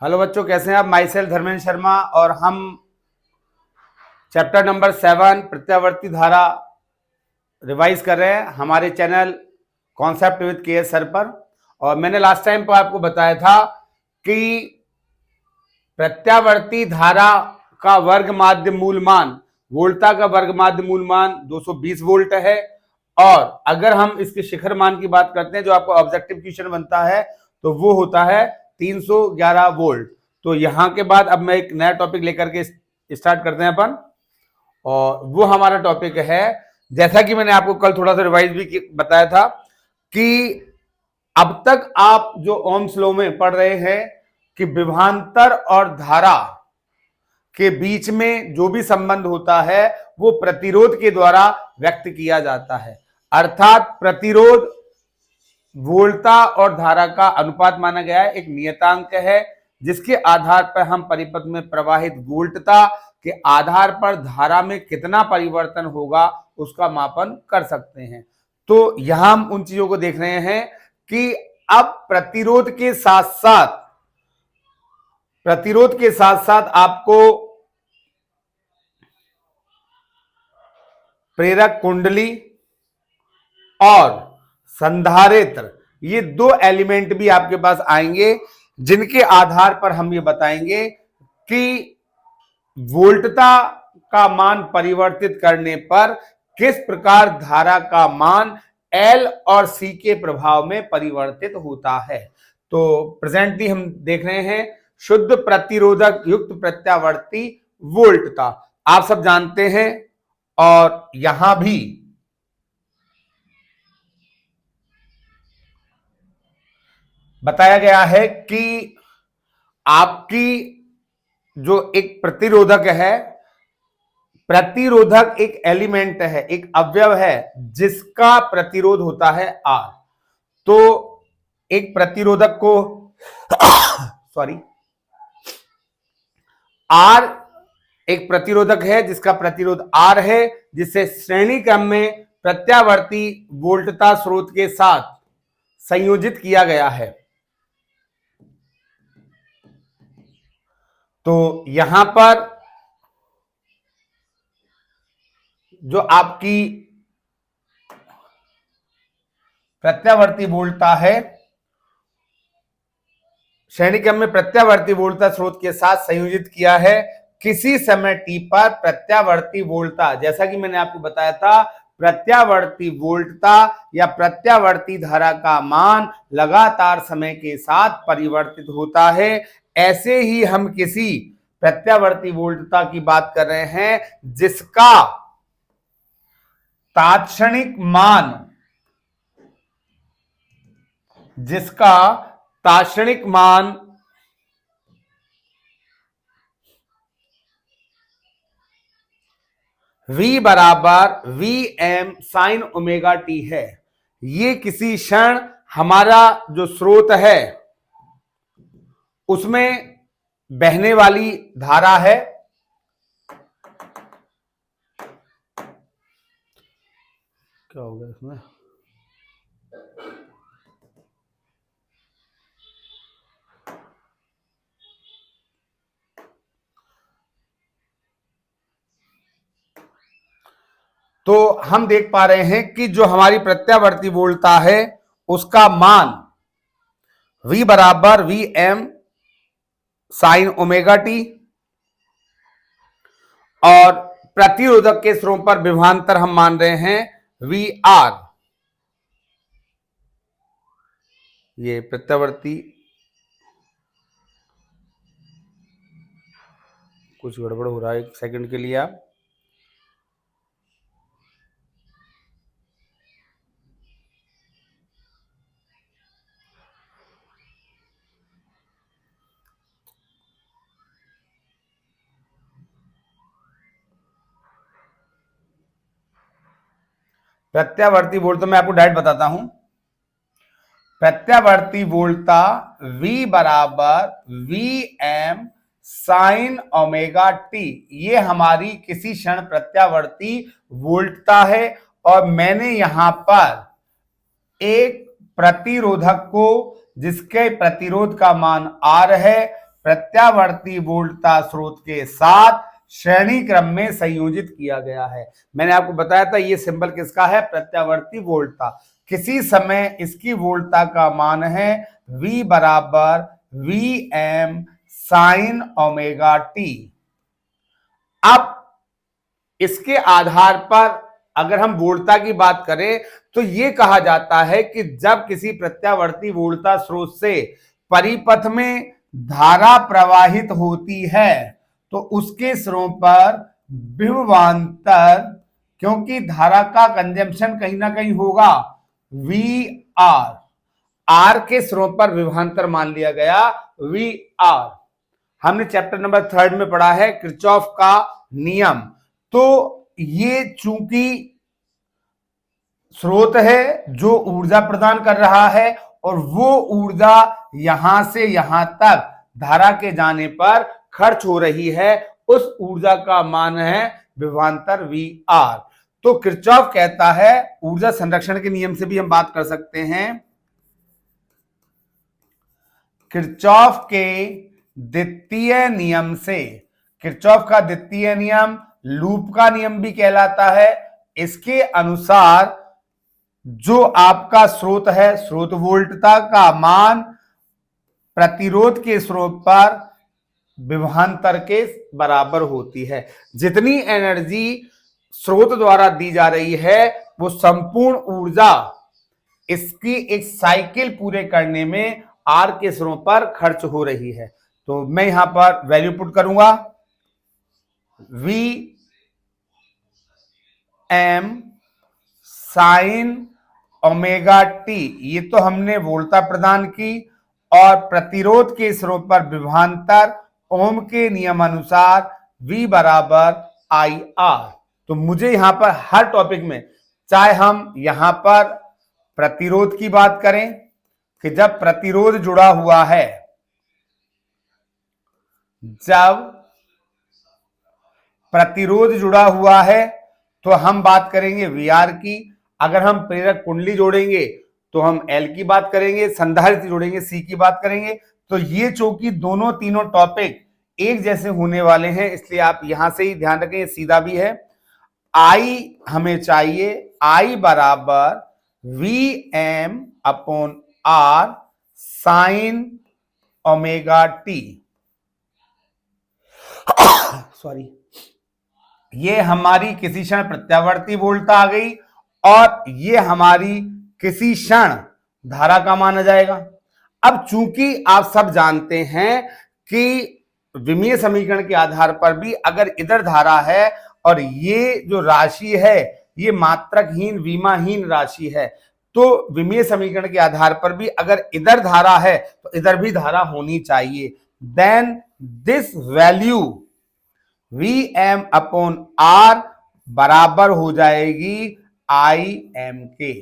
Hello बच्चों, कैसे हैं आप। माई सेल्फ धर्मेंद्र शर्मा और हम चैप्टर नंबर 7 प्रत्यावर्ती धारा रिवाइज कर रहे हैं हमारे चैनल कॉन्सेप्ट विद के एस सर पर। और मैंने लास्ट टाइम पर आपको बताया था कि प्रत्यावर्ती धारा का वर्ग माध्य मूल मान, वोल्टता का वर्ग माध्य मूल मान 220 वोल्ट है। और अगर हम इसके शिखर मान की बात करते हैं जो आपको ऑब्जेक्टिव क्वेश्चन बनता है तो वो होता है 311 वोल्ट। तो यहां के बाद अब मैं एक नया टॉपिक लेकर के स्टार्ट करते हैं अपन, और वो हमारा टॉपिक है, जैसा कि मैंने आपको कल थोड़ा सा रिवाइज भी बताया था कि अब तक आप जो ओम्स लॉ में पढ़ रहे हैं कि विभवांतर और धारा के बीच में जो भी संबंध होता है वो प्रतिरोध के द्वारा व्यक्त किया जाता है। अर्थात प्रतिरोध वोल्टता और धारा का अनुपात माना गया है, एक नियतांक है जिसके आधार पर हम परिपथ में प्रवाहित वोल्टता के आधार पर धारा में कितना परिवर्तन होगा उसका मापन कर सकते हैं। तो यहां हम उन चीजों को देख रहे हैं कि अब प्रतिरोध के साथ साथ आपको प्रेरक कुंडली और संधारित्र, ये दो एलिमेंट भी आपके पास आएंगे जिनके आधार पर हम ये बताएंगे कि वोल्टता का मान परिवर्तित करने पर किस प्रकार धारा का मान L और C के प्रभाव में परिवर्तित होता है। तो प्रेजेंटली हम देख रहे हैं शुद्ध प्रतिरोधक युक्त प्रत्यावर्ती वोल्टता, आप सब जानते हैं। और यहां भी बताया गया है कि आपकी जो एक प्रतिरोधक है, प्रतिरोधक एक एलिमेंट है, एक अवयव है जिसका प्रतिरोध होता है R। तो एक प्रतिरोधक को सॉरी R एक प्रतिरोधक है जिसका प्रतिरोध R है, जिसे श्रेणी क्रम में प्रत्यावर्ती वोल्टता स्रोत के साथ संयोजित किया गया है। तो यहां पर जो आपकी प्रत्यावर्ती वोल्टता है, श्रेणी क्रम में प्रत्यावर्ती वोल्टता स्रोत के साथ संयोजित किया है किसी समय t पर प्रत्यावर्ती वोल्टता, जैसा कि मैंने आपको बताया था प्रत्यावर्ती वोल्टता या प्रत्यावर्ती धारा का मान लगातार समय के साथ परिवर्तित होता है। ऐसे ही हम किसी प्रत्यावर्ती वोल्टता की बात कर रहे हैं जिसका तात्क्षणिक मान V बराबर Vm साइन ओमेगा टी है। ये किसी क्षण हमारा जो स्रोत है उसमें बहने वाली धारा है। क्या हो गया इसमें? तो हम देख पा रहे हैं कि जो हमारी प्रत्यावर्ती वोल्टता है उसका मान V बराबर Vm साइन ओमेगा टी, और प्रतिरोधक के स्रोत पर विभवांतर हम मान रहे हैं VR। ये प्रत्यावर्ती, कुछ गड़बड़ हो रहा है, एक सेकंड के लिए आप प्रत्यावर्ती वोल्टता मैं आपको डायरेक्ट बताता हूं। प्रत्यावर्ती वोल्टता V बराबर Vm साइन ओमेगा टी, ये हमारी किसी क्षण प्रत्यावर्ती वोल्टता है। और मैंने यहां पर एक प्रतिरोधक को जिसके प्रतिरोध का मान R है प्रत्यावर्ती वोल्टता स्रोत के साथ श्रेणी क्रम में संयोजित किया गया है। मैंने आपको बताया था ये सिंबल किसका है, प्रत्यावर्ती वोल्टता। किसी समय इसकी वोल्टता का मान है V बराबर Vm साइन ओमेगा टी। अब इसके आधार पर अगर हम वोल्टता की बात करें तो यह कहा जाता है कि जब किसी प्रत्यावर्ती वोल्टता स्रोत से परिपथ में धारा प्रवाहित होती है तो उसके सिरों पर विभवांतर, क्योंकि धारा का कंजम्पशन कहीं ना कहीं होगा, वी आर के सिरों पर विभवांतर मान लिया गया वी आर। हमने चैप्टर नंबर 3 में पढ़ा है किरचॉफ का नियम। तो ये चूंकि स्रोत है जो ऊर्जा प्रदान कर रहा है और वो ऊर्जा यहां से यहां तक धारा के जाने पर खर्च हो रही है, उस ऊर्जा का मान है विभवांतर वी आर। तो किरचॉफ कहता है, ऊर्जा संरक्षण के नियम से भी हम बात कर सकते हैं, किरचॉफ के द्वितीय नियम से। किरचॉफ का द्वितीय नियम लूप का नियम भी कहलाता है। इसके अनुसार जो आपका स्रोत है, स्रोत वोल्टता का मान प्रतिरोध के स्रोत पर विभवांतर के बराबर होती है। जितनी एनर्जी स्रोत द्वारा दी जा रही है वो संपूर्ण ऊर्जा इसकी एक साइकिल पूरे करने में आर के सिरों पर खर्च हो रही है। तो मैं यहां पर वैल्यू पुट करूंगा, V M sine omega T, ये तो हमने वोल्टता प्रदान की, और प्रतिरोध के सिरों पर विभवांतर ओम के नियम अनुसार V बराबर आई आर। तो मुझे यहां पर हर टॉपिक में, चाहे हम यहां पर प्रतिरोध की बात करें कि जब प्रतिरोध जुड़ा हुआ है, जब प्रतिरोध जुड़ा हुआ है तो हम बात करेंगे VR की। अगर हम प्रेरक कुंडली जोड़ेंगे तो हम L की बात करेंगे, संधारित्र जोड़ेंगे C की बात करेंगे। तो ये चूंकि दोनों तीनों टॉपिक एक जैसे होने वाले हैं, इसलिए आप यहां से ही ध्यान रखें, सीधा भी है। I हमें चाहिए, I बराबर Vm upon R sign omega T. Sorry, ये हमारी किसी क्षण प्रत्यावर्ती वोल्टता आ गई और ये हमारी किसी क्षण धारा का मान आ जाएगा। अब चूंकि आप सब जानते हैं कि विमीय समीकरण के आधार पर भी अगर इधर धारा है और ये जो राशि है ये मात्रकहीन विमाहीन राशि है, तो विमीय समीकरण के आधार पर भी अगर इधर धारा है तो इधर भी धारा होनी चाहिए। Then this value Vm upon R बराबर हो जाएगी Im के,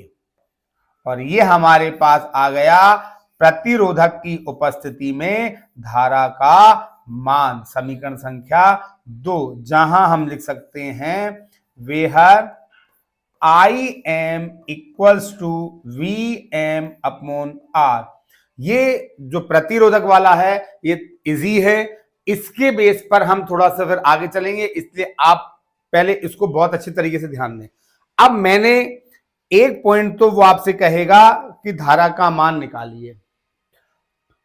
और ये हमारे पास आ गया प्रतिरोधक की उपस्थिति में धारा का मान। समीकरण संख्या 2, जहां हम लिख सकते हैं where Im equals to Vm upon R। ये जो प्रतिरोधक वाला है ये इजी है, इसके बेस पर हम थोड़ा सा फिर आगे चलेंगे, इसलिए आप पहले इसको बहुत अच्छी तरीके से ध्यान दें। अब मैंने एक पॉइंट तो वो आपसे कहेगा कि धारा का मान निकालिए।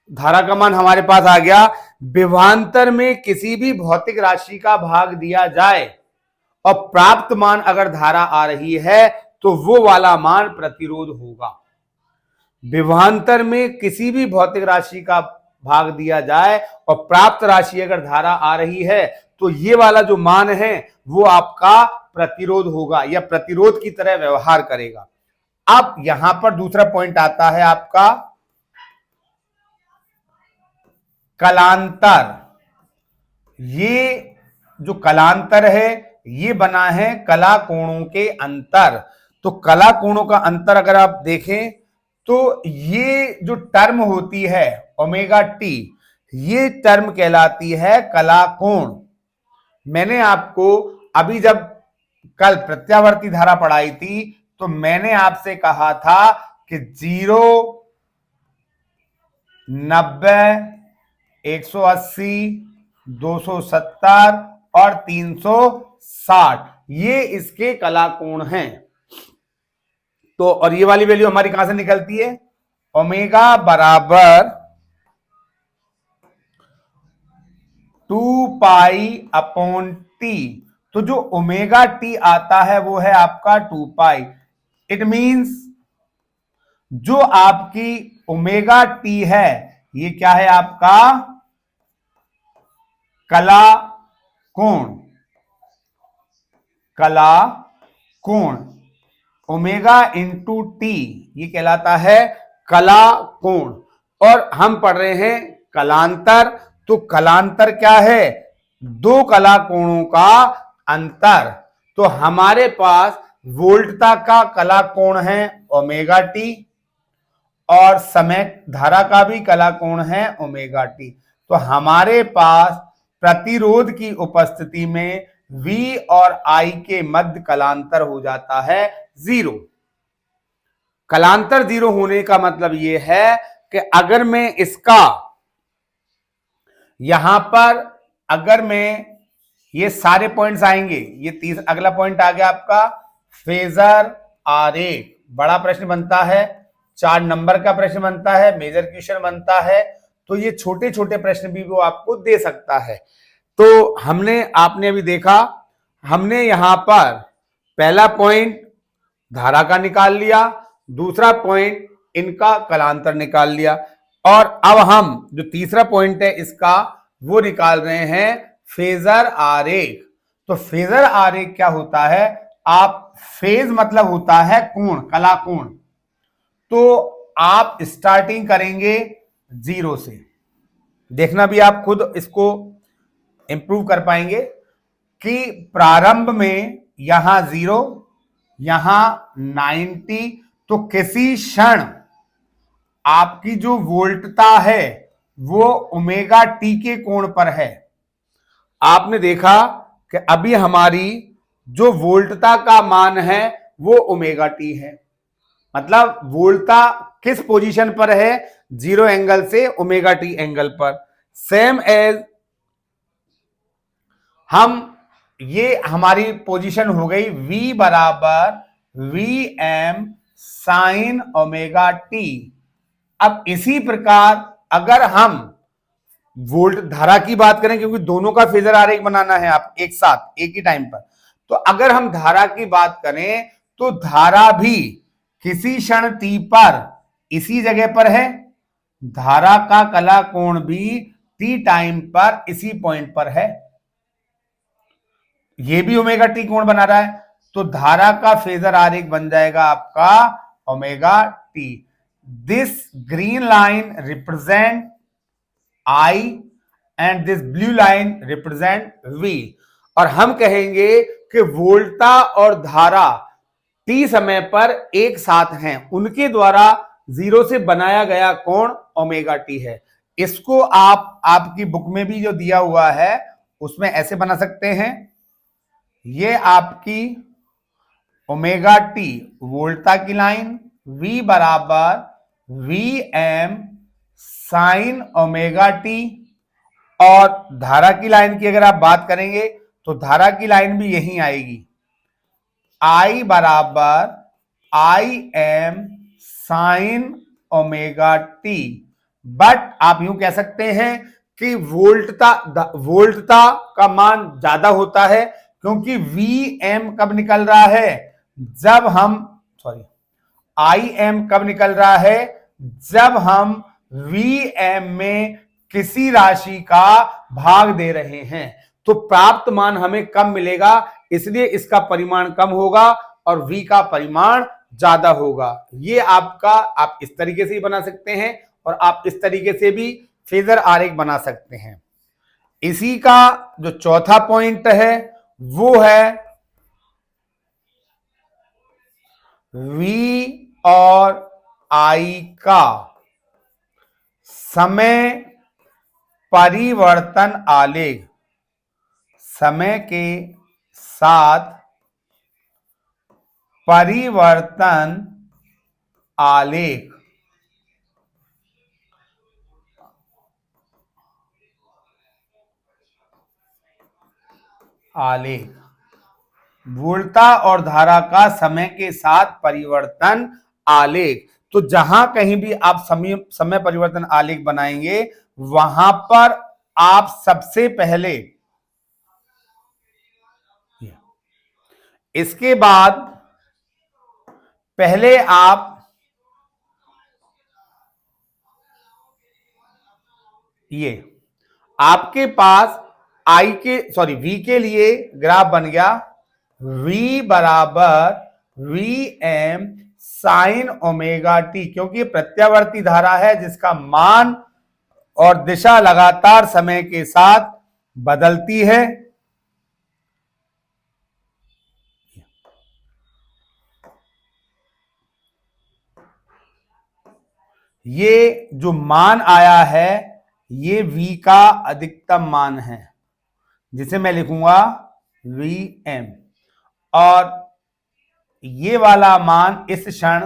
धारा का मान हमारे पास आ गया। विभवांतर में किसी भी भौतिक राशि का भाग दिया जाए और प्राप्त मान अगर धारा आ रही है तो वो वाला मान प्रतिरोध होगा। विभवांतर में किसी भी भौतिक राशि का भाग दिया जाए और प्राप्त राशि अगर धारा आ रही है तो ये वाला जो मान है वो आपका प्रतिरोध होगा या प्रतिरोध की तरह व्यवहार करेगा। अब यहां पर दूसरा पॉइंट आता है आपका कलांतर। ये जो कलांतर है ये बना है कला कोणों के अंतर। तो कला कोणों का अंतर अगर आप देखें तो ये जो टर्म होती है ओमेगा टी, ये टर्म कहलाती है कला कोण। मैंने आपको अभी जब कल प्रत्यावर्ती धारा पढ़ाई थी तो मैंने आपसे कहा था कि 0, 90, 180, 270 और 360, ये इसके कला कोण हैं। तो और ये वाली वैल्यू हमारी कहां से निकलती है? ओमेगा बराबर 2 पाई/टी। तो जो ओमेगा टी आता है वो है आपका 2 पाई। इट मींस जो आपकी ओमेगा टी है ये क्या है? आपका कला कोण। कला कोण ओमेगा इंटू टी ये कहलाता है कला कोण। और हम पढ़ रहे हैं कलांतर। तो कलांतर क्या है? दो कला कोणों का अंतर। तो हमारे पास वोल्टता का कला कोण है ओमेगा टी और समय धारा का भी कला कोण है ओमेगा टी। तो हमारे पास प्रतिरोध की उपस्थिति में V और I के मध्य कलांतर हो जाता है 0। कलांतर 0 होने का मतलब यह है कि अगर मैं इसका यहां पर अगर मैं ये सारे पॉइंट्स आएंगे, ये अगला पॉइंट आ गया आपका फेजर आरेख। बड़ा प्रश्न बनता है, 4 नंबर का प्रश्न बनता है, मेजर क्वेश्चन बनता है। तो ये छोटे छोटे प्रश्न भी वो आपको दे सकता है। तो आपने अभी देखा, हमने यहां पर पहला पॉइंट धारा का निकाल लिया, दूसरा पॉइंट इनका कलांतर निकाल लिया, और अब हम जो तीसरा पॉइंट है इसका वो निकाल रहे हैं फेजर आरेख। तो फेजर आरेख क्या होता है? आप फेज मतलब होता है कोण, कला कोण। तो आप स्टार्टिंग करेंगे 0 से। देखना भी आप खुद इसको इंप्रूव कर पाएंगे कि प्रारंभ में यहां 0, यहां 90। तो किसी क्षण आपकी जो वोल्टता है वो ओमेगा टी के कोण पर है। आपने देखा कि अभी हमारी जो वोल्टता का मान है वो ओमेगा टी है। मतलब वोल्टता किस पोजीशन पर है? 0 एंगल से ओमेगा टी एंगल पर। सेम एज ये हमारी पोजीशन हो गई V बराबर Vm साइन ओमेगा टी। अब इसी प्रकार अगर हम वोल्ट धारा की बात करें, क्योंकि दोनों का फेजर आरेख बनाना है आप एक साथ एक ही टाइम पर, तो अगर हम धारा की बात करें तो धारा भी किसी क्षण t पर इसी जगह पर है। धारा का कला कोण भी t टाइम पर इसी पॉइंट पर है। ये भी ओमेगा टी कोण बना रहा है। तो धारा का फेजर आरेख बन जाएगा आपका omega T. This green line represent I and this blue line represent V। और हम कहेंगे कि वोल्टता और धारा t समय पर एक साथ हैं, उनके द्वारा 0 से बनाया गया कोण ओमेगा टी है। इसको आप आपकी बुक में भी जो दिया हुआ है उसमें ऐसे बना सकते हैं। ये आपकी ओमेगा टी वोल्टता की लाइन, V बराबर Vm साइन ओमेगा टी। और धारा की लाइन की अगर आप बात करेंगे तो धारा की लाइन भी यहीं आएगी, I बराबर Im sign omega T. But आप यूं कह सकते हैं कि वोल्टता का मान ज्यादा होता है, क्योंकि Vm कब निकल रहा है? जब हम Im कब निकल रहा है? जब हम Vm में किसी राशि का भाग दे रहे हैं। तो प्राप्त मान हमें कम मिलेगा, इसलिए इसका परिमाण कम होगा और V का परिमाण ज्यादा होगा। ये आपका आप इस तरीके से ही बना सकते हैं और आप इस तरीके से भी फेजर आरेख बना सकते हैं। इसी का जो चौथा पॉइंट है वो है V और I का समय परिवर्तन आलेख। समय के साथ परिवर्तन आलेख। आलेख, वोल्टा और धारा का समय के साथ परिवर्तन आलेख। तो जहां कहीं भी आप समय परिवर्तन आलेख बनाएंगे वहां पर आप सबसे पहले इसके बाद पहले आप ये आपके पास V के लिए ग्राफ बन गया V बराबर Vm साइन ओमेगा टी, क्योंकि प्रत्यावर्ती धारा है जिसका मान और दिशा लगातार समय के साथ बदलती है। ये जो मान आया है ये V का अधिकतम मान है जिसे मैं लिखूंगा Vm, और ये वाला मान इस क्षण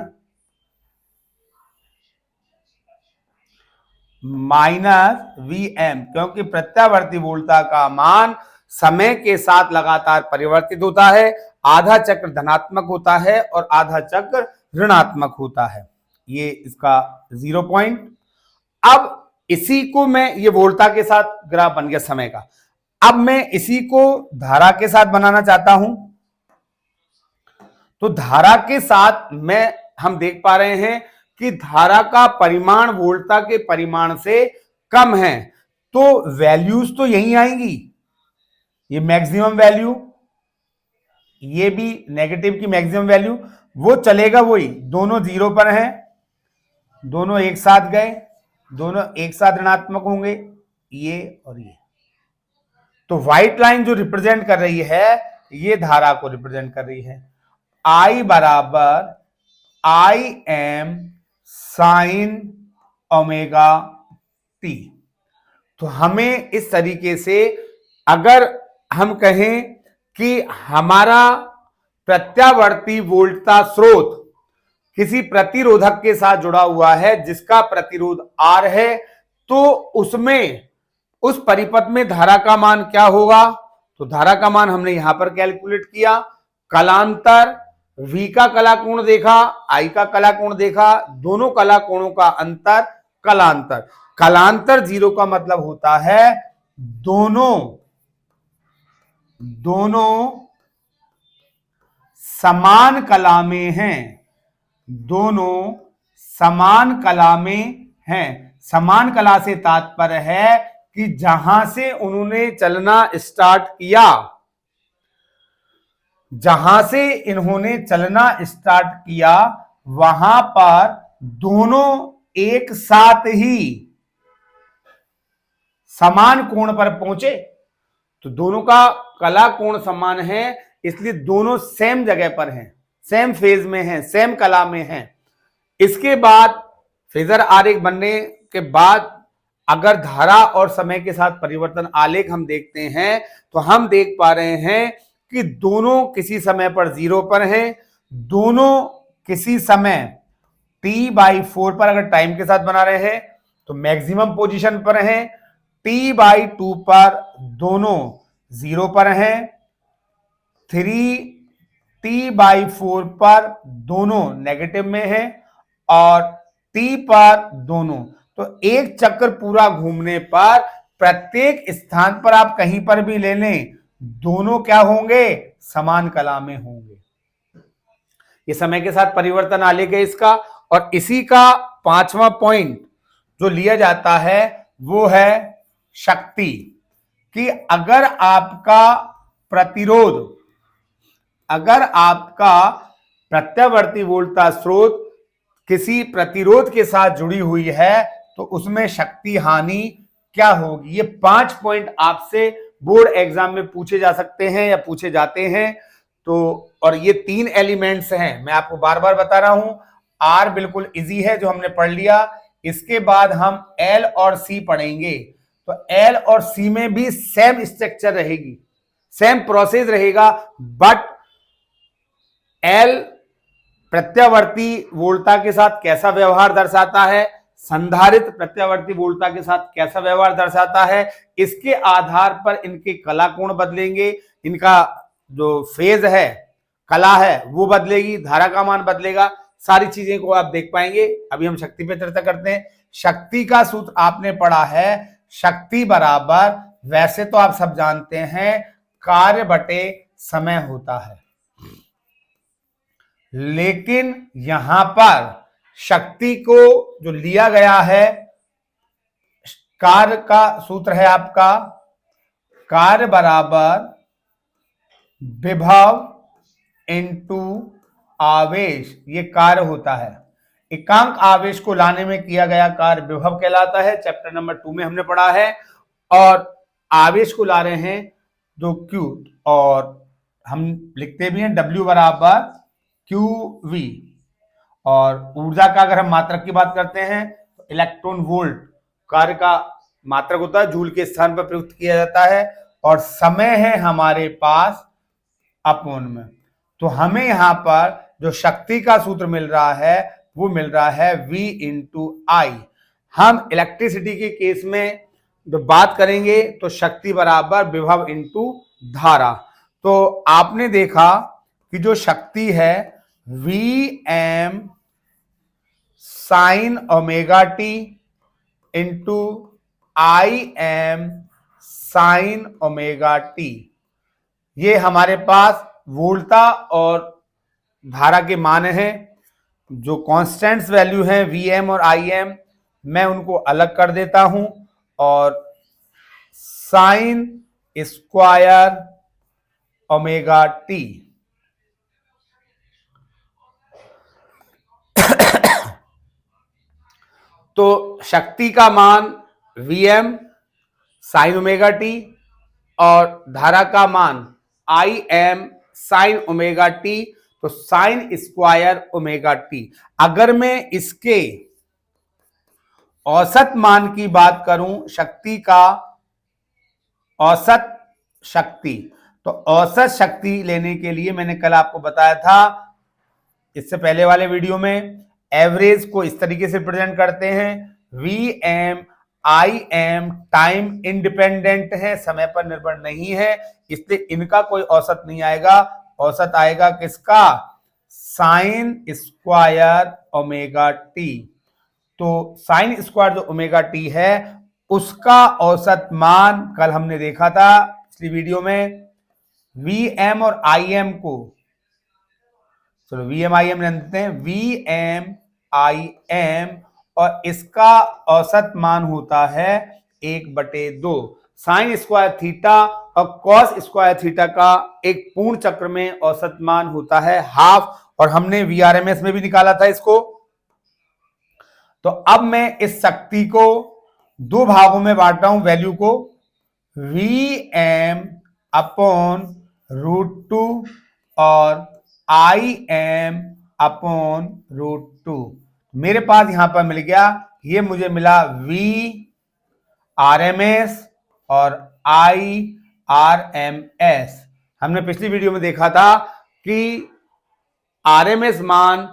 -Vm, क्योंकि प्रत्यावर्ती वोल्टा का मान समय के साथ लगातार परिवर्तित होता है। आधा चक्र धनात्मक होता है और आधा चक्र ऋणात्मक होता है। ये इसका 0 पॉइंट। अब इसी को मैं, ये वोल्टा के साथ ग्राफ बन गया समय का। अब मैं इसी को धारा के साथ बनाना चाहता हूं। तो धारा के साथ हम देख पा रहे हैं कि धारा का परिमाण वोल्टा के परिमाण से कम है, तो वैल्यूज तो यही आएंगी। ये मैक्सिमम वैल्यू, ये भी नेगेटिव की मैक्सिमम वैल्यू, वो चलेगा वही, दोनों 0 पर हैं, दोनों एक साथ गए, दोनों एक साथ ऋणात्मक होंगे, ये और ये। तो व्हाइट लाइन जो रिप्रेजेंट कर रही है ये धारा को रिप्रेजेंट कर रही है। I बराबर Im साइन ओमेगा टी। तो हमें इस तरीके से अगर हम कहें कि हमारा प्रत्यावर्ती वोल्टा स्रोत किसी प्रतिरोधक के साथ जुड़ा हुआ है जिसका प्रतिरोध R है, तो उसमें उस परिपथ में धारा का मान क्या होगा? तो धारा का मान हमने यहां पर कैलकुलेट किया। कलांतर V का कला कोण देखा, I का कला कोण देखा, दोनों कला कोणों का अंतर कलांतर। कलांतर 0 का मतलब होता है दोनों समान कला में हैं, दोनों समान कला में हैं। समान कला से तात्पर्य है कि जहां से उन्होंने चलना स्टार्ट किया, जहां से इन्होंने चलना स्टार्ट किया वहां पर दोनों एक साथ ही समान कोण पर पहुंचे। तो दोनों का कला कोण समान है, इसलिए दोनों सेम जगह पर हैं, सेम फेज में हैं, सेम कला में हैं। इसके बाद फेजर आरेख बनने के बाद अगर धारा और समय के साथ परिवर्तन आलेख हम देखते हैं तो हम देख पा रहे हैं कि दोनों किसी समय पर 0 पर हैं, दोनों किसी समय T/4 पर अगर टाइम के साथ बना रहे हैं तो मैक्सिमम पोजीशन पर हैं, T/2 पर दोनों 0 पर हैं, 3T/4 पर दोनों नेगेटिव में हैं और T पर दोनों। तो एक चक्र पूरा घूमने पर प्रत्येक स्थान पर आप कहीं पर भी ले लें, दोनों क्या होंगे? समान कला में होंगे। ये समय के साथ परिवर्तन आलेख है इसका। और इसी का 5वां पॉइंट जो लिया जाता है वो है शक्ति, कि अगर आपका प्रत्यावर्ती वोल्टा स्रोत किसी प्रतिरोध के साथ जुड़ी हुई है तो उसमें शक्ति हानि क्या होगी। ये 5 पॉइंट आपसे बोर्ड एग्जाम में पूछे जा सकते हैं या पूछे जाते हैं। तो और ये 3 एलिमेंट्स हैं, मैं आपको बार बार बता रहा हूं। आर बिल्कुल इजी है जो हमने पढ़ लिया। इसके बाद हम एल और सी पढ़ेंगे। तो एल और सी में भी सेम स्ट्रक्चर रहेगी, सेम प्रोसेस रहेगा, बट एल प्रत्यावर्ती वोल्टा के साथ कैसा व्यवहार दर्शाता है, संधारित्र प्रत्यावर्ती वोल्टता के साथ कैसा व्यवहार दर्शाता है, इसके आधार पर इनके कला कोण बदलेंगे, इनका जो फेज है, कला है, वो बदलेगी, धारा का मान बदलेगा, सारी चीजें को आप देख पाएंगे। अभी हम शक्ति पे चर्चा करते हैं। शक्ति का सूत्र आपने पढ़ा है, शक्ति बराबर, वैसे तो आप सब जानते हैं, कार्य बटे समय होता है, लेकिन यहां पर शक्ति को जो लिया गया है, कार्य का सूत्र है आपका कार्य बराबर विभव इनटू आवेश, ये कार्य होता है। एकांक आवेश को लाने में किया गया कार्य विभव कहलाता है, चैप्टर नंबर 2 में हमने पढ़ा है। और आवेश को ला रहे हैं जो Q, और हम लिखते भी हैं W बराबर QV। और ऊर्जा का अगर हम मात्रक की बात करते हैं तो इलेक्ट्रॉन वोल्ट कार्य का मात्रक होता है, जूल के स्थान पर प्रयुक्त किया जाता है। और समय है हमारे पास अपॉन में, तो हमें यहां पर जो शक्ति का सूत्र मिल रहा है वो मिल रहा है V इंटू आई। हम इलेक्ट्रिसिटी के केस में जो बात करेंगे तो शक्ति बराबर विभव इंटू धारा। तो आपने देखा कि जो शक्ति है Vm sine omega T into Im sign omega T, ये हमारे पास वोल्टता और धारा के मान हैं। जो कांस्टेंट्स वैल्यू हैं Vm और Im, मैं उनको अलग कर देता हूं, और साइन स्क्वायर ओमेगा टी, तो शक्ति का मान Vm साइन ओमेगा टी और धारा का मान Im साइन ओमेगा टी, तो साइन स्क्वायर ओमेगा टी। अगर मैं इसके औसत मान की बात करूं, शक्ति का औसत शक्ति, तो औसत शक्ति लेने के लिए मैंने कल आपको बताया था इससे पहले वाले वीडियो में, एवरेज को इस तरीके से प्रेजेंट करते हैं, Vm Im टाइम इंडिपेंडेंट है, समय पर निर्भर नहीं है, इसलिए इनका कोई औसत नहीं आएगा। औसत आएगा किसका? Sine square omega T. तो साइन स्क्वायर जो ओमेगा टी है उसका औसत मान कल हमने देखा था पिछली वीडियो में, Vm और Im को, चलो Vm Im लेते हैं, Vm Im, और इसका औसत मान होता है 1/2 साइन स्क्वायर थीटा, और कॉस स्क्वायर थीटा का एक पूर्ण चक्र में औसत मान होता है हाफ, और हमने VRMS में भी निकाला था इसको। तो अब मैं इस शक्ति को दो भागों में बांट रहा हूं, वैल्यू को, Vm अपॉन √2 और Im अपॉन √2। मेरे पास यहां पर मिल गया, ये मुझे मिला VRMS और IRMS। हमने पिछली वीडियो में देखा था कि RMS मान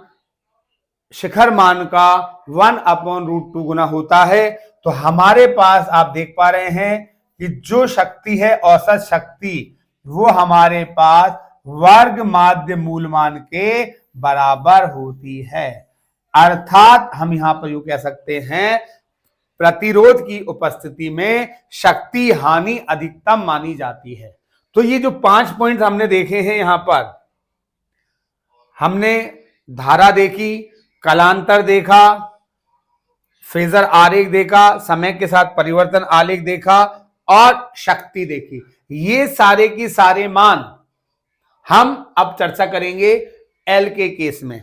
शिखर मान का 1/√2 गुना होता है। तो हमारे पास आप देख पा रहे हैं कि जो शक्ति है औसत शक्ति, वो हमारे पास वर्ग माध्य मूलमान के बराबर होती है। अर्थात हम यहां पर यूं कह सकते हैं, प्रतिरोध की उपस्थिति में शक्ति हानि अधिकतम मानी जाती है। तो ये जो 5 पॉइंट हमने देखे हैं, यहां पर हमने धारा देखी, कलांतर देखा, फेजर आरेख देखा, समय के साथ परिवर्तन आलेख देखा, और शक्ति देखी। ये सारे की सारे मान हम अब चर्चा करेंगे एल के केस में।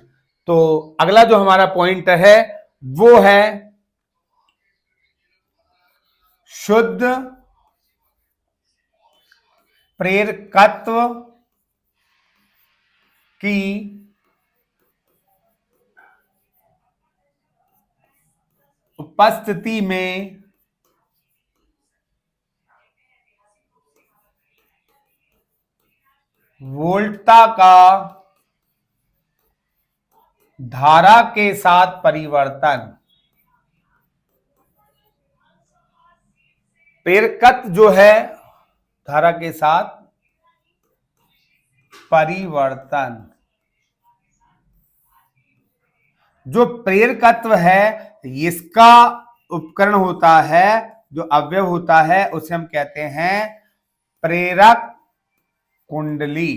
तो अगला जो हमारा पॉइंट है वो है शुद्ध प्रेरकत्व की उपस्थिति में वोल्टता का धारा के साथ परिवर्तन। प्रेरकत्व जो है धारा के साथ परिवर्तन, जो प्रेरकत्व है इसका उपकरण होता है, जो अवयव होता है उसे हम कहते हैं प्रेरक कुंडली।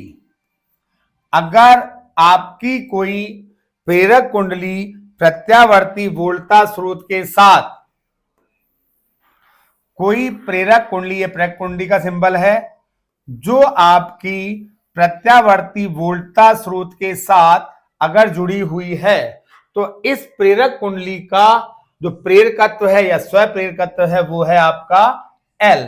अगर आपकी कोई प्रेरक कुंडली प्रत्यावर्ती वोल्टा स्रोत के साथ, कोई प्रेरक कुंडली, ये प्रेरक कुंडली का सिंबल है, जो आपकी प्रत्यावर्ती वोल्टा स्रोत के साथ अगर जुड़ी हुई है, तो इस प्रेरक कुंडली का जो प्रेरकत्व है या स्वप्रेरकत्व है वो है आपका L।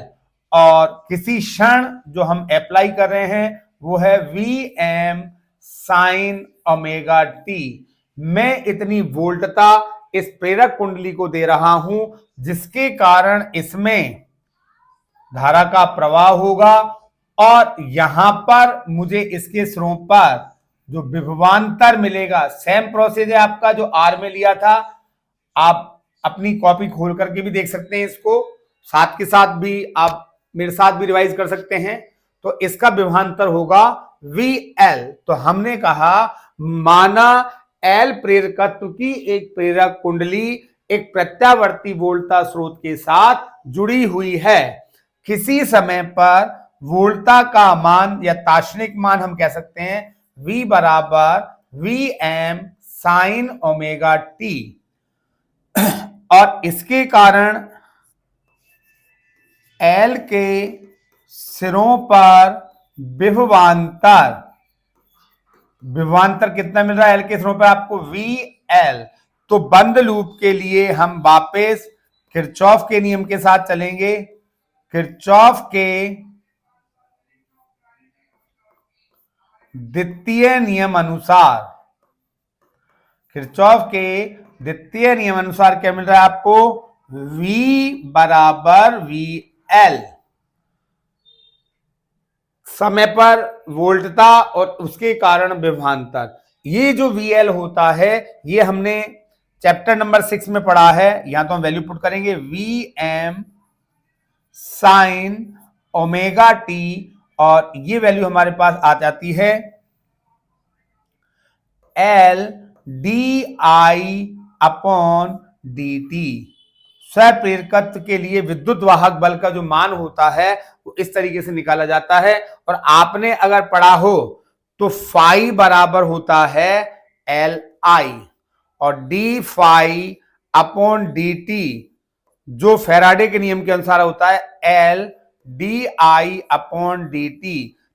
और किसी क्षण जो हम अप्लाई कर रहे हैं वो है Vm sin ओमेगा t। मैं इतनी वोल्टता इस प्रेरक कुंडली को दे रहा हूं जिसके कारण इसमें धारा का प्रवाह होगा, और यहां पर मुझे इसके सिरों पर जो विभवांतर मिलेगा, सेम प्रोसेस है आपका जो आर में लिया था। आप अपनी कॉपी खोल करके भी देख सकते हैं इसको, साथ के साथ भी आप मेरे साथ भी रिवाइज कर सकते हैं। तो इसका विभवांतर होगा VL। तो हमने कहा माना L प्रेरकत्व की एक प्रेरक कुंडली एक प्रत्यावर्ती वोल्टा स्रोत के साथ जुड़ी हुई है। किसी समय पर वोल्टा का मान या तात्क्षणिक मान हम कह सकते हैं V बराबर Vm sin ओमेगा t, और इसके कारण L के सिरों पर विभवांतर कितना मिल रहा है L के सिरों पर आपको VL। तो बंद लूप के लिए हम वापस किरचॉफ के नियम के साथ चलेंगे। किरचॉफ के द्वितीय नियम अनुसार, किरचॉफ के द्वितीय नियम अनुसार क्या मिल रहा है आपको? V बराबर VL। समय पर वोल्टता और उसके कारण विभवांतर, ये जो VL होता है ये हमने चैप्टर नंबर 6 में पढ़ा है। यहां तो हम वैल्यू पुट करेंगे Vm sin ओमेगा t, और ये वैल्यू हमारे पास आ जाती है L di अपॉन dt। स्वप्रेरकत्व के लिए विद्युत वाहक बल का जो मान होता है वो इस तरीके से निकाला जाता है। और आपने अगर पढ़ा हो तो फाई बराबर होता है Li, और d फाई अपॉन dt जो फैराडे के नियम के अनुसार होता है L di अपॉन dt।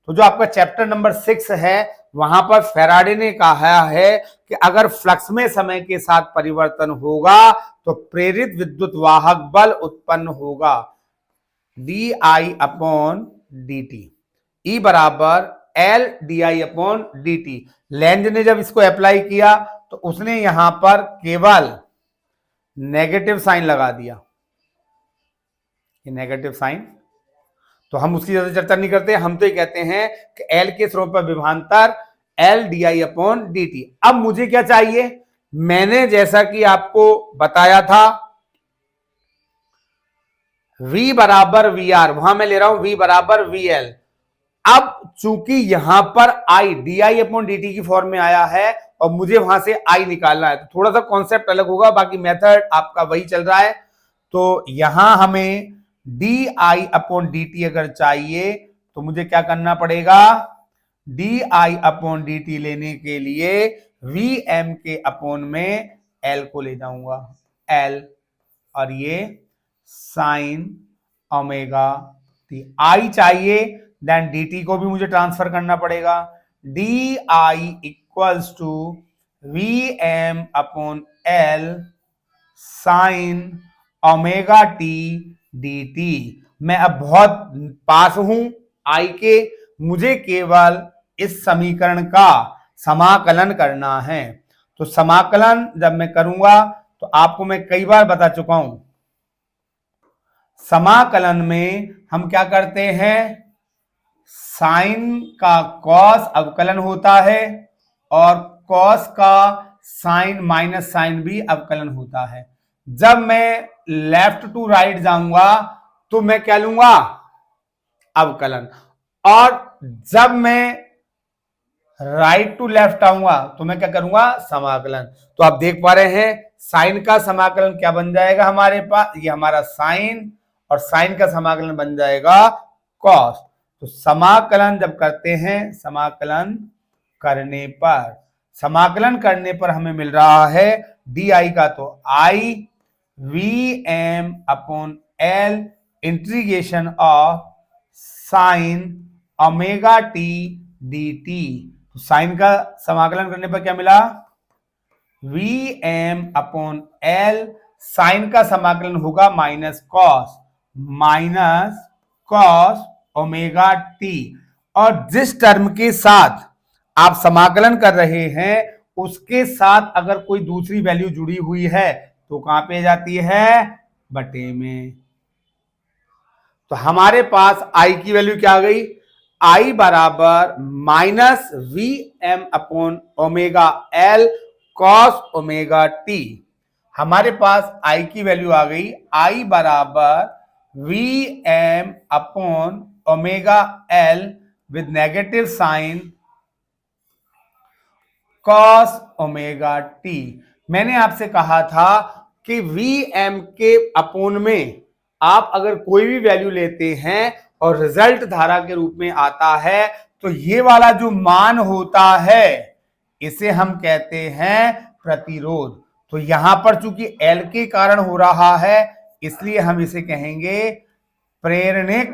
तो जो आपका चैप्टर नंबर 6 है वहां पर फैराडे ने कहा है कि अगर फ्लक्स में समय के साथ परिवर्तन होगा तो प्रेरित विद्युत वाहक बल उत्पन्न होगा di अपॉन dt। E बराबर L di upon dt। Length ने जब इसको अप्लाई किया तो उसने यहां पर केवल नेगेटिव साइन लगा दिया, ये नेगेटिव साइन। तो हम उसकी ज्यादा चर्चा नहीं करते, हम तो ये कहते हैं कि L के सिरों पर विभवांतर L di अपॉन dt। अब मुझे क्या चाहिए? मैंने जैसा कि आपको बताया था V बराबर VR, वहां मैं ले रहा हूं V बराबर VL। अब चूंकि यहां पर I di अपॉन dt की फॉर्म में आया है और मुझे वहां से I निकालना है, तो थोड़ा सा कॉन्सेप्ट अलग होगा, बाकी मेथड आपका वही चल रहा है। तो यहां हमें di अपॉन dt अगर चाहिए तो मुझे क्या करना पड़ेगा? di अपॉन dt लेने के लिए Vm के अपॉन में L को ले जाऊंगा, L, और ये साइन ओमेगा t। I चाहिए देन dt को भी मुझे ट्रांसफर करना पड़ेगा। di equals to Vm upon L sine omega t dt। मैं अब बहुत पास हूं I के, मुझे केवल इस समीकरण का समाकलन करना है। तो समाकलन जब मैं करूंगा तो आपको मैं कई बार बता चुका हूं, समाकलन में हम क्या करते हैं? साइन का कॉस अवकलन होता है और कॉस का साइन माइनस साइन भी अवकलन होता है। जब मैं लेफ्ट टू राइट जाऊंगा तो मैं क्या लूंगा, अवकलन। और जब मैं राइट टू लेफ्ट आऊंगा तो मैं क्या करूंगा, समाकलन। तो आप देख पा रहे हैं साइन का समाकलन क्या बन जाएगा हमारे पास, ये हमारा साइन, और साइन का समाकलन बन जाएगा कॉस। तो समाकलन जब करते हैं, समाकलन करने पर हमें मिल रहा है डी आई का, तो I V M upon L integration of sine omega T D T. तो साइन का समाकलन करने पर क्या मिला, V M upon L, sine का समाकलन होगा माइनस कॉस ओमेगा टी। और जिस टर्म के साथ आप समाकलन कर रहे हैं उसके साथ अगर कोई दूसरी वैल्यू जुड़ी हुई है तो कहां पे जाती है, बटे में। तो हमारे पास आई की वैल्यू क्या आ गई, आई बराबर minus V M upon omega L cos omega T. हमारे पास आई की वैल्यू आ गई, आई बराबर V M upon omega L with negative sign cos omega T. मैंने आपसे कहा था कि वी एम के अपोन में आप अगर कोई भी वैल्यू लेते हैं और रिजल्ट धारा के रूप में आता है तो ये वाला जो मान होता है इसे हम कहते हैं प्रतिरोध। तो यहां पर चूंकि एल के कारण हो रहा है इसलिए हम इसे कहेंगे प्रेरणिक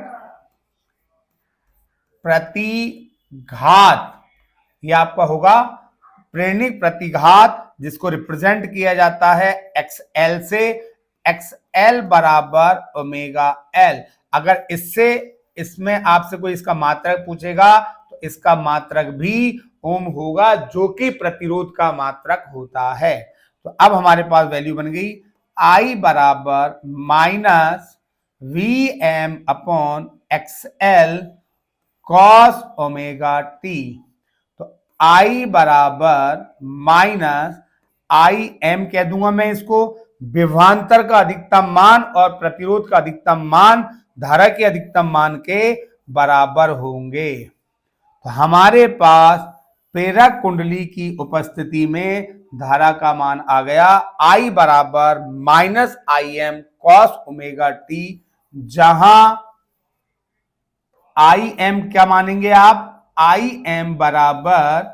प्रतिघात। यह आपका होगा प्रेरणिक प्रतिघात, जिसको रिप्रेजेंट किया जाता है XL से। XL बराबर ओमेगा L। अगर इसमें आपसे कोई इसका मात्रक पूछेगा तो इसका मात्रक भी ओम होगा, जो कि प्रतिरोध का मात्रक होता है। तो अब हमारे पास वैल्यू बन गई I बराबर minus V M upon XL cos omega T. I बराबर माइनस आई एम कह दूंगा मैं इसको, विभवांतर का अधिकतम मान और प्रतिरोध का अधिकतम मान धारा के अधिकतम मान के बराबर होंगे। तो हमारे पास प्रेरक कुंडली की उपस्थिति में धारा का मान आ गया आई बराबर minus I M cos omega T, जहां आई एम क्या मानेंगे आप, आई एम बराबर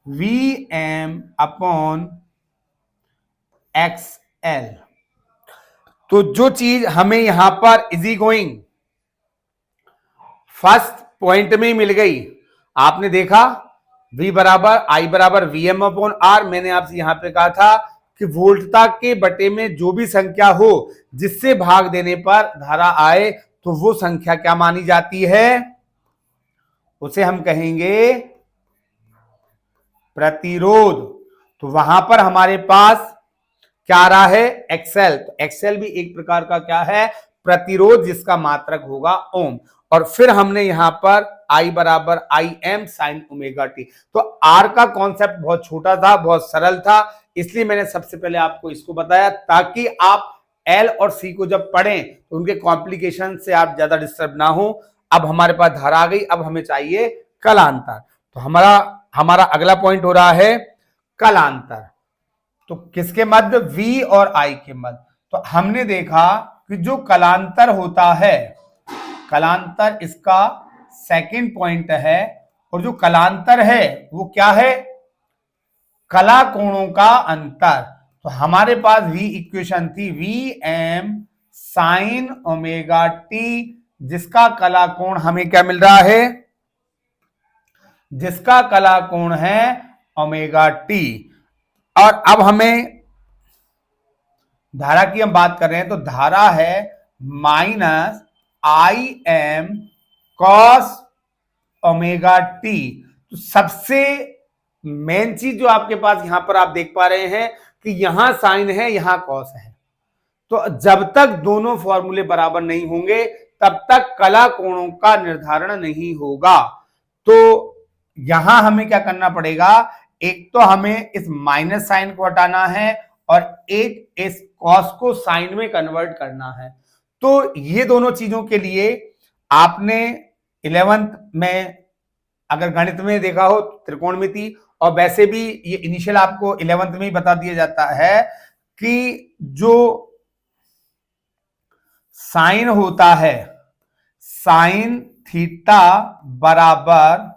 V M upon X L. तो जो चीज हमें यहां पर इजी गोइंग फर्स्ट पॉइंट में मिल गई, आपने देखा V बराबर आई बराबर वी एम अपॉन आर। मैंने आपसे यहां पे कहा था कि वोल्टता के बटे में जो भी संख्या हो जिससे भाग देने पर धारा आए तो वो संख्या क्या मानी जाती है, उसे हम कहेंगे प्रतिरोध। तो वहां पर हमारे पास क्या आ रहा है, एक्सेल। तो एक्सेल भी एक प्रकार का क्या है, प्रतिरोध, जिसका मात्रक होगा ओम। और फिर हमने यहां पर आई बराबर आई एम साइन ओमेगा टी। तो आर का कॉन्सेप्ट बहुत छोटा था, बहुत सरल था, इसलिए मैंने सबसे पहले आपको इसको बताया ताकि आप एल और सी को जब पढ़ें तो उनके कॉम्प्लिकेशन से आप ज्यादा डिस्टर्ब ना हो। अब हमारे पास धारा आ गई, अब हमें चाहिए कलांतर। तो हमारा अगला पॉइंट हो रहा है कलांतर। तो किसके मध्य, V और I के मध्य। तो हमने देखा कि जो कलांतर होता है, कलांतर इसका सेकंड पॉइंट है, और जो कलांतर है वो क्या है, कला कोणों का अंतर। तो हमारे पास V इक्वेशन थी V M sine omega T, जिसका कला कोण हमें क्या मिल रहा है, जिसका कला कोण है ओमेगा टी। और अब हमें धारा की हम बात कर रहे हैं, तो धारा है minus I M cos omega T. तो सबसे मेन चीज जो आपके पास यहां पर आप देख पा रहे हैं कि यहां साइन है, यहां कॉस है। तो जब तक दोनों फॉर्मूले बराबर नहीं होंगे तब तक कला कोणों का निर्धारण नहीं होगा। तो यहां हमें क्या करना पड़ेगा, एक तो हमें इस माइनस साइन को हटाना है और एक इस कॉस को साइन में कन्वर्ट करना है। तो ये दोनों चीजों के लिए आपने 11th में अगर गणित में देखा हो त्रिकोणमिति, और वैसे भी ये इनिशियल आपको 11th में ही बता दिया जाता है कि जो साइन होता है, साइन थीटा बराबर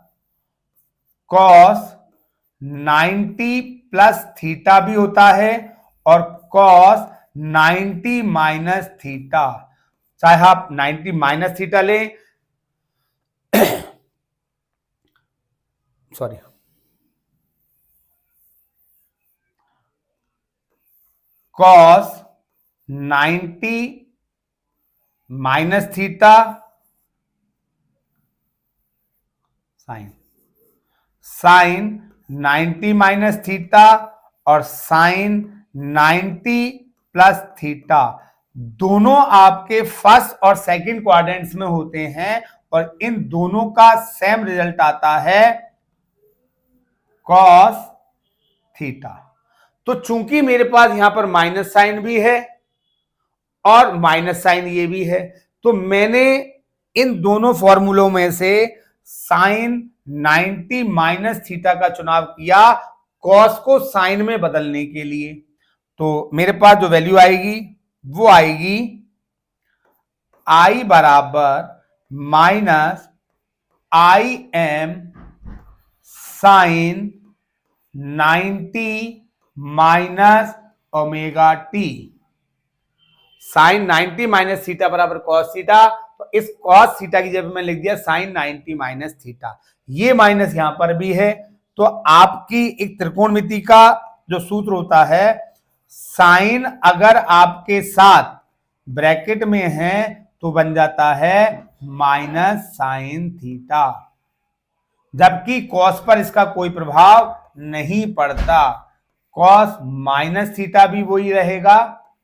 कॉस 90 प्लस थीटा भी होता है, और कॉस 90 माइनस थीटा, चाहे आप 90 माइनस थीटा लें, sorry, cos 90 minus theta sine 90 minus theta और साइन 90 प्लस थीटा, दोनों आपके फर्स्ट और सेकंड क्वाड्रेंट्स में होते हैं, और इन दोनों का सेम रिजल्ट आता है कॉस थीटा। तो चूंकि मेरे पास यहां पर माइनस साइन भी है और माइनस साइन ये भी है, तो मैंने इन दोनों फॉर्मूलों में से साइन 90 माइनस थीटा का चुनाव किया कॉस को साइन में बदलने के लिए। तो मेरे पास जो वैल्यू आएगी वो आएगी आई बराबर minus I M sine 90 minus omega T. Sine 90 minus theta बराबर कॉस थीटा, तो इस कॉस थीटा की जगह मैंने लिख दिया साइन 90 माइनस थीटा। ये माइनस यहां पर भी है, तो आपकी एक त्रिकोणमिति का जो सूत्र होता है, साइन अगर आपके साथ ब्रैकेट में है तो बन जाता है माइनस साइन थीटा, जबकि कॉस पर इसका कोई प्रभाव नहीं पड़ता। कॉस माइनस थीटा भी वही रहेगा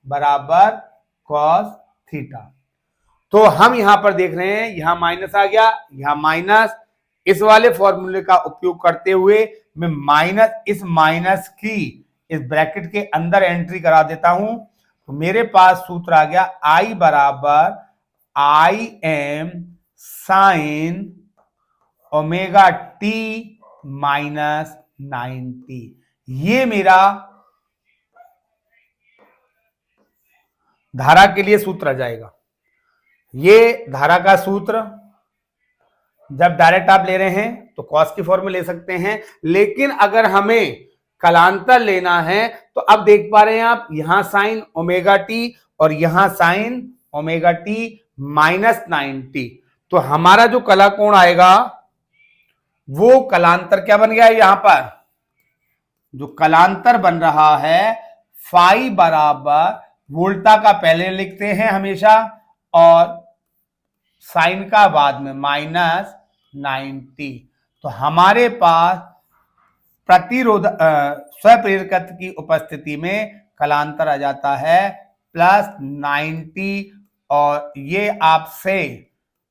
बराबर कॉस थीटा। तो हम यहां पर देख रहे हैं, यहां माइनस आ गया, यहां माइनस, इस वाले फॉर्मूले का उपयोग करते हुए मैं माइनस, इस माइनस की इस ब्रैकेट के अंदर एंट्री करा देता हूं, तो मेरे पास सूत्र आ गया आई बराबर आई M sine omega T minus 90। ये मेरा धारा के लिए सूत्र आ जाएगा। ये धारा का सूत्र जब डायरेक्ट आप ले रहे हैं तो कॉस की फॉर्म में ले सकते हैं, लेकिन अगर हमें कलांतर लेना है तो अब देख पा रहे हैं आप, यहां साइन ओमेगा टी और यहां साइन ओमेगा टी माइनस 90, तो हमारा जो कला कोण आएगा वो कलांतर क्या बन गया है, यहां पर जो कलांतर बन रहा है फाई बराबर वोल्टा का पहले लिखते हैं हमेशा और साइन का बाद में माइनस 90। तो हमारे पास प्रतिरोध स्वप्रेरकत्व की उपस्थिति में कलांतर आ जाता है प्लस 90, और ये आपसे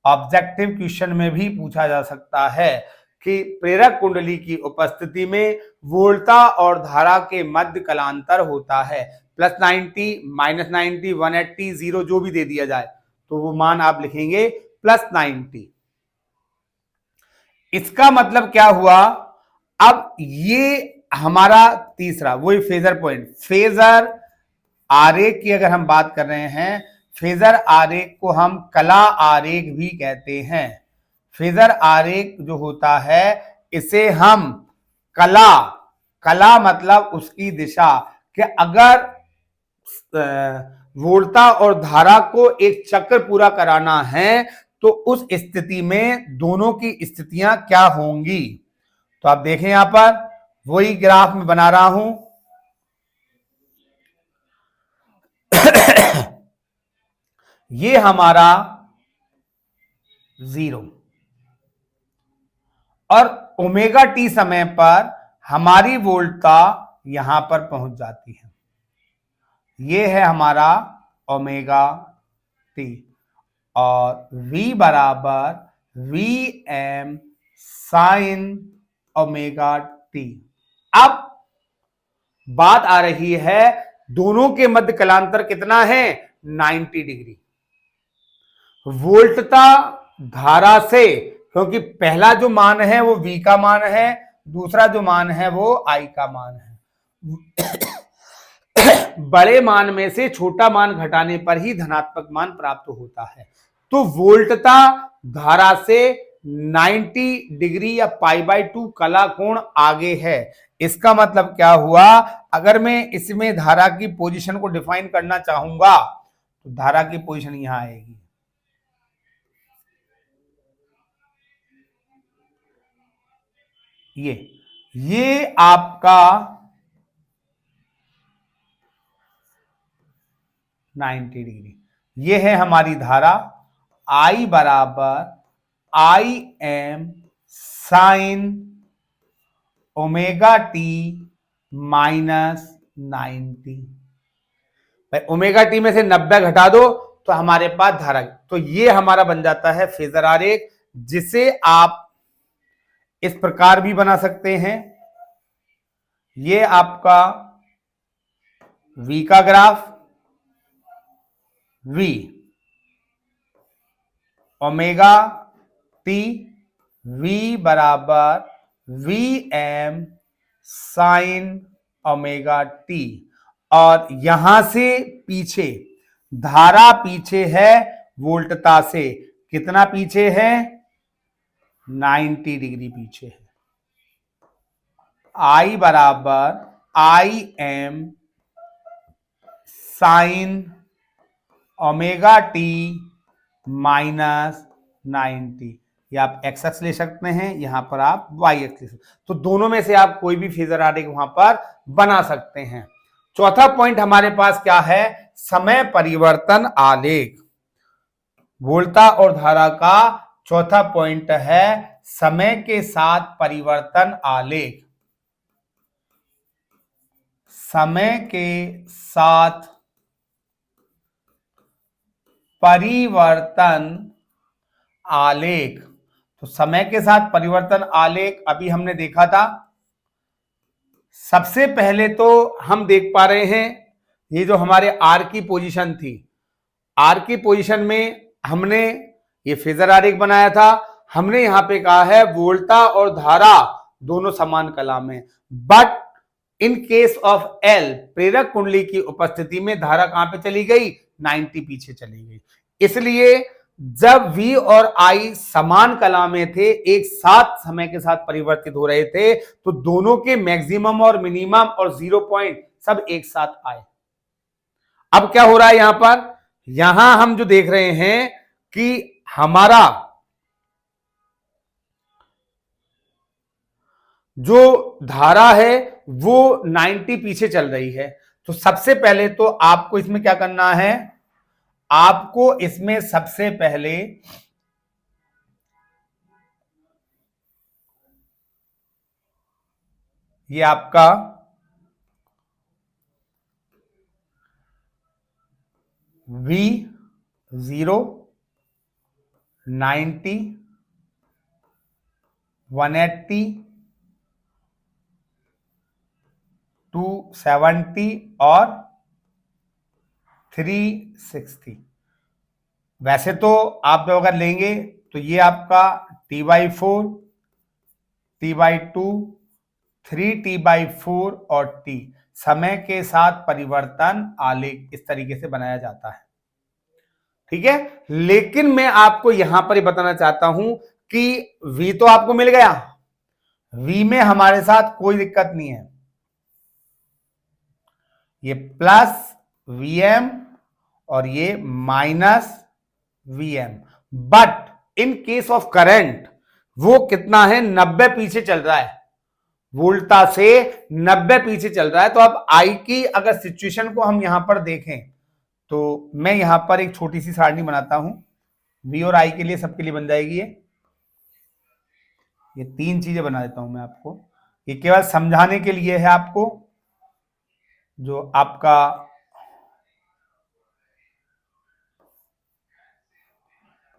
ऑब्जेक्टिव क्वेश्चन में भी पूछा जा सकता है कि प्रेरक कुंडली की उपस्थिति में वोल्टा और धारा के मध्य कलांतर होता है। प्लस 90 माइनस 90 180 0 जो भी दे दिया जाए तो वो मान आप लिखेंगे प्लस 90। इसका मतलब क्या हुआ, अब ये हमारा तीसरा वही फेजर पॉइंट, फेजर आरेख की अगर हम बात कर रहे हैं, फेजर आरेख को हम कला आरेख भी कहते हैं। फेजर आरेख जो होता है इसे हम कला मतलब उसकी दिशा, कि अगर वोल्टा और धारा को एक चक्र पूरा कराना है तो उस स्थिति में दोनों की स्थितियां क्या होंगी। तो आप देखें यहां पर वही ग्राफ में बना रहा हूं ये हमारा 0 और ओमेगा टी समय पर हमारी वोल्टा यहां पर पहुंच जाती है। ये है हमारा ओमेगा टी और v बराबर V M sine omega T. अब बात आ रही है दोनों के मध्य कलांतर कितना है, 90 डिग्री। वोल्टता धारा से, क्योंकि पहला जो मान है वो V का मान है, दूसरा जो मान है वो I का मान है। बड़े मान में से छोटा मान घटाने पर ही धनात्मक मान प्राप्त होता है। तो वोल्टता धारा से 90 डिग्री या π/2 कला कोण आगे है। इसका मतलब क्या हुआ, अगर मैं इसमें धारा की पोजीशन को डिफाइन करना चाहूंगा तो धारा की पोजीशन यहां आएगी, ये आपका 90 डिग्री, ये है हमारी धारा I बराबर Im sign omega T minus 90। भाई ओमेगा टी में से 90 घटा दो तो हमारे पास धारा, तो ये हमारा बन जाता है फेजर आरेख, जिसे आप इस प्रकार भी बना सकते हैं। ये आपका V का graph, V omega T, V बराबर Vm साइन ओमेगा टी, और यहां से पीछे धारा पीछे है वोल्टता से, कितना पीछे है, 90 डिग्री पीछे है। I बराबर Im sign omega T minus 90, या आप एक्स एक्स ले सकते हैं, यहां पर आप वाई एक्स ले सकते हैं। तो दोनों में से आप कोई भी फेजर आरेख वहां पर बना सकते हैं। चौथा पॉइंट हमारे पास क्या है, समय परिवर्तन आलेख। वोल्टता और धारा का चौथा पॉइंट है समय के साथ परिवर्तन आलेख। समय के साथ परिवर्तन आलेख, तो समय के साथ परिवर्तन आलेख अभी हमने देखा था। सबसे पहले तो हम देख पा रहे हैं ये जो हमारे आर की पोजीशन थी, आर की पोजीशन में हमने ये फेजर आरेख बनाया था। हमने यहां पे कहा है वोल्टता और धारा दोनों समान कला में, but in case of L प्रेरक कुंडली की उपस्थिति में धारा कहां पे चली गई, 90 पीछे चली गई। इसलिए जब V और I समान कला में थे, एक साथ समय के साथ परिवर्तित हो रहे थे, तो दोनों के मैक्सिमम और मिनिमम और 0 पॉइंट सब एक साथ आए। अब क्या हो रहा है यहां पर, यहां हम जो देख रहे हैं कि हमारा जो धारा है वो 90 पीछे चल रही है। तो सबसे पहले तो आपको इसमें क्या करना है, आपको इसमें सबसे पहले ये आपका V0 90 180 270 और 360, वैसे तो आप अगर लेंगे तो ये आपका T/4 T/2 3T/4 और T समय के साथ परिवर्तन आलेख इस तरीके से बनाया जाता है। ठीक है, लेकिन मैं आपको यहां पर ही बताना चाहता हूं कि V तो आपको मिल गया, V में हमारे साथ कोई दिक्कत नहीं है, ये प्लस Vm और ये minus Vm, but in case of current वो कितना है, 90 पीछे चल रहा है, वोल्टता से 90 पीछे चल रहा है। तो अब I की अगर सिचुएशन को हम यहां पर देखें तो मैं यहां पर एक छोटी सी सारणी बनाता हूं, V और I के लिए, सबके लिए बन जाएगी ये 3 चीजें बना देता हूं मैं आपको, ये केवल समझाने के लिए है आपको। जो आपका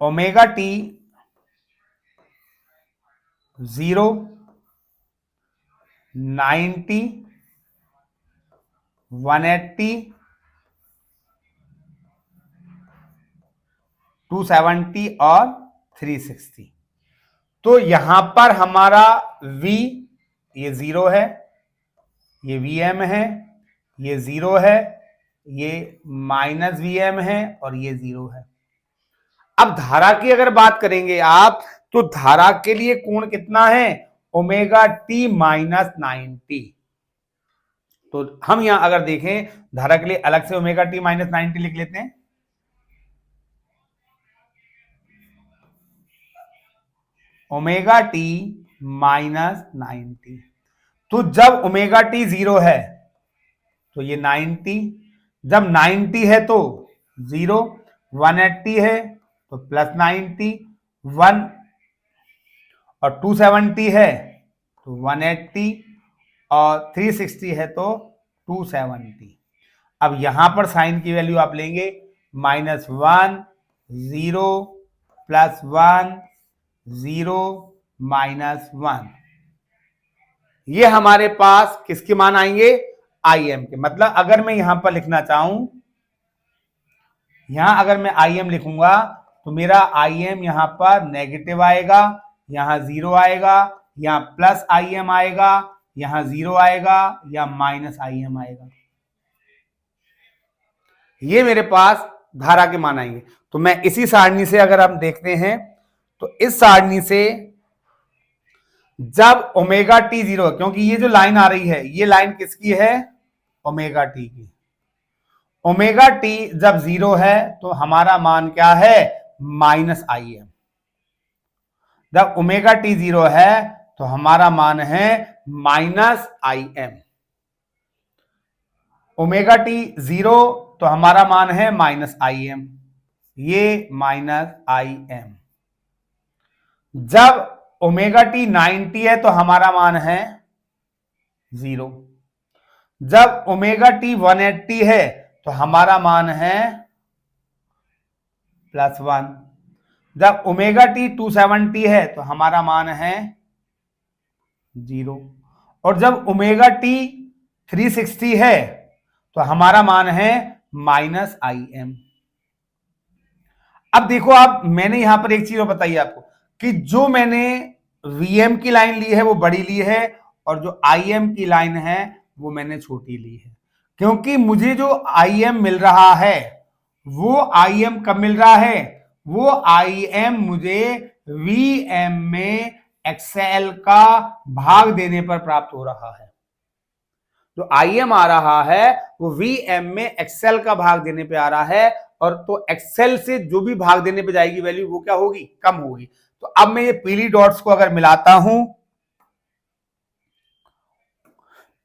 ओमेगा टी 0 90 180 270 और 360। तो यहां पर हमारा V ये 0 है, ये Vm है, ये 0 है, ये माइनस Vm है और ये 0 है। अब धारा की अगर बात करेंगे आप, तो धारा के लिए कोण कितना है? Omega T minus 90। तो हम यहां अगर देखें धारा के लिए अलग से ओमेगा टी माइनस 90 लिख लेते हैं। Omega T minus 90। तो जब ओमेगा टी 0 है तो ये 90, जब 90 है तो 0, 180 है तो प्लस 90, 1 और 270 है तो 180 और 360 है तो 270। अब यहां पर साइन की वैल्यू आप लेंगे -1 0 +1 0 -1। ये हमारे पास किसके मान आएंगे? Im के। मतलब अगर मैं यहां पर लिखना चाहूं, यहां अगर मैं Im लिखूंगा तो मेरा Im यहां पर नेगेटिव आएगा, यहां 0 आएगा, यहां प्लस Im आएगा, यहां 0 आएगा या माइनस Im आएगा। ये मेरे पास धारा के मान आएंगे। तो मैं इसी सारणी से अगर हम देखते हैं तो इस सारणी से जब ओमेगा टी 0, क्योंकि ये जो लाइन आ रही है ये लाइन किसकी है? ओमेगा टी की। ओमेगा टी जब 0 है तो हमारा मान क्या है? -Im। जब ओमेगा टी 0 है तो हमारा मान है -Im। ओमेगा टी 0 तो हमारा मान है -Im, ये -Im। जब ओमेगा टी 90 है तो हमारा मान है 0। जब ओमेगा टी 180 है तो हमारा मान है +1। जब ओमेगा टी 270 है तो हमारा मान है 0। और जब ओमेगा टी 360 है तो हमारा मान है -Im। अब देखो आप, मैंने यहां पर एक चीज और बताई आपको कि जो मैंने Vm की लाइन ली है वो बड़ी ली है और जो Im की लाइन है वो मैंने छोटी ली है, क्योंकि मुझे जो Im मिल रहा है वो Im कब मिल रहा है? वो Im मुझे Vm में XL का भाग देने पर प्राप्त हो रहा है। जो Im आ रहा है वो Vm में XL का भाग देने पे आ रहा है, और तो XL से जो भी भाग देने पे जाएगी वैल्यू वो क्या होगी? कम होगी। तो अब मैं ये पीली डॉट्स को अगर मिलाता हूं,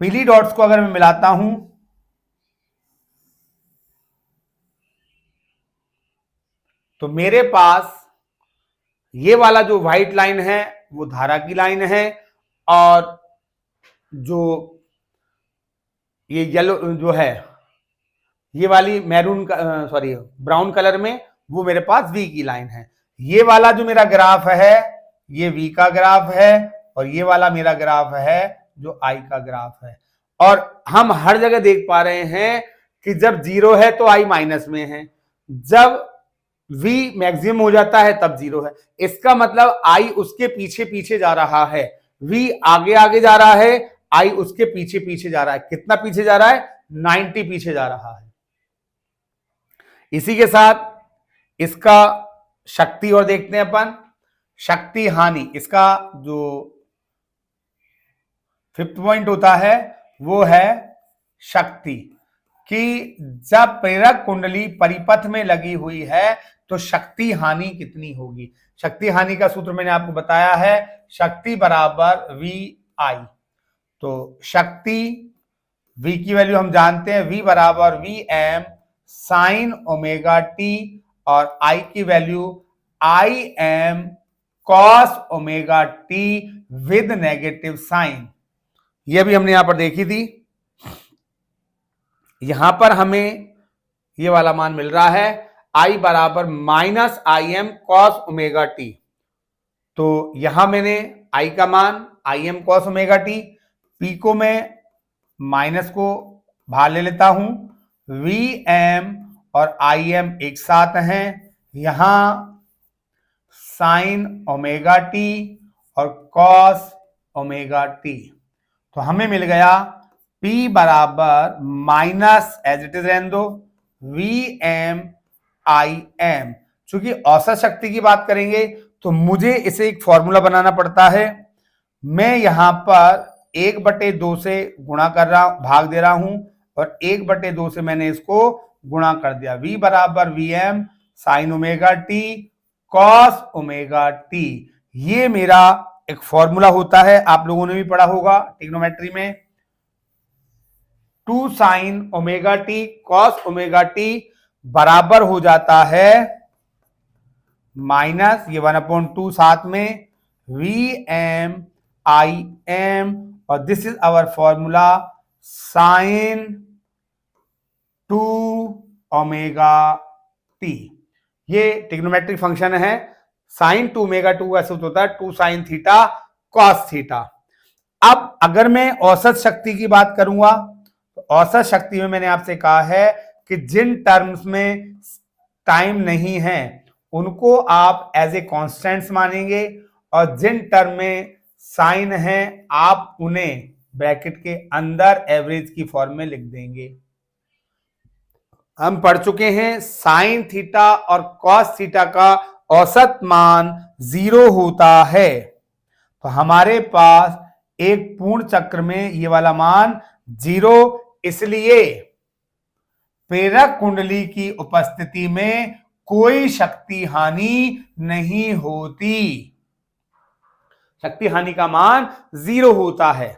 पीली डॉट्स को अगर मैं मिलाता हूं तो मेरे पास ये वाला जो व्हाइट लाइन है वो धारा की लाइन है, और जो ये येलो जो है ये वाली मैरून सॉरी ब्राउन कलर में वो मेरे पास V की लाइन है। ये वाला जो मेरा ग्राफ है ये V का ग्राफ है और ये वाला मेरा ग्राफ है जो I का ग्राफ है। और हम हर जगह देख पा रहे हैं कि जब 0 है तो I माइनस में है, जब V मैक्सिमम हो जाता है तब 0 है। इसका मतलब I उसके पीछे पीछे जा रहा है, V आगे आगे जा रहा है, I उसके पीछे पीछे जा रहा है। कितना पीछे जा रहा है? 90 पीछे जा रहा है। इसी के साथ इसका शक्ति और देखते हैं अपन। शक्ति हानि, इसका जो 5th पॉइंट होता है वो है शक्ति, कि जब प्रेरक कुंडली परिपथ में लगी हुई है तो शक्ति हानि कितनी होगी। शक्ति हानि का सूत्र मैंने आपको बताया है, शक्ति बराबर VI। तो शक्ति V की वैल्यू हम जानते हैं, V बराबर Vm साइन ओमेगा टी, और I की value Im cos omega T with negative sign. यह भी हमने यहां पर देखी थी। यहां पर हमें ये वाला मान मिल रहा है I बराबर -Im कॉस ओमेगा टी। तो यहां मैंने I का मान Im cos omega T, P को मैं माइनस को बाहर ले लेता हूं, Vm और Im एक साथ हैं, यहां साइन ओमेगा टी और कॉस ओमेगा टी। तो हमें मिल गया P बराबर माइनस एज इट इज रहने दो VmIm। चूंकि औसत शक्ति की बात करेंगे तो मुझे इसे एक फॉर्मूला बनाना पड़ता है। मैं यहां पर 1/2 से गुणा कर रहा हूं, भाग दे रहा हूं, और 1/2 से मैंने इसको गुणा कर दिया। V बराबर Vm sine omega T cos omega T. ये मेरा एक फॉर्मूला होता है, आप लोगों ने भी पढ़ा होगा ट्रिग्नोमेट्री में। 2 sign omega T cos omega T बराबर हो जाता है माइनस ये 1/2 साथ में Vm Im, और this is our formula sine 2 omega T. ये ट्रिग्नोमेट्रिक फंक्शन है। साइन 2 ओमेगा 2 का सूत्र होता है 2 साइन थीटा कॉस थीटा। अब अगर मैं औसत शक्ति की बात करूंगा तो औसत शक्ति में मैंने आपसे कहा है कि जिन टर्म्स में टाइम नहीं है उनको आप एज ए कॉन्स्टेंट्स मानेंगे, और जिन टर्म में साइन है आप उन्हें ब्रैकेट के अंदर एवरेज की फॉर्म में लिख देंगे। हम पढ़ चुके हैं साइन थीटा और कॉस थीटा का औसत मान 0 होता है। तो हमारे पास एक पूर्ण चक्र में ये वाला मान 0, इसलिए प्रेरक कुंडली की उपस्थिति में कोई शक्ति हानि नहीं होती। शक्ति हानि का मान 0 होता है।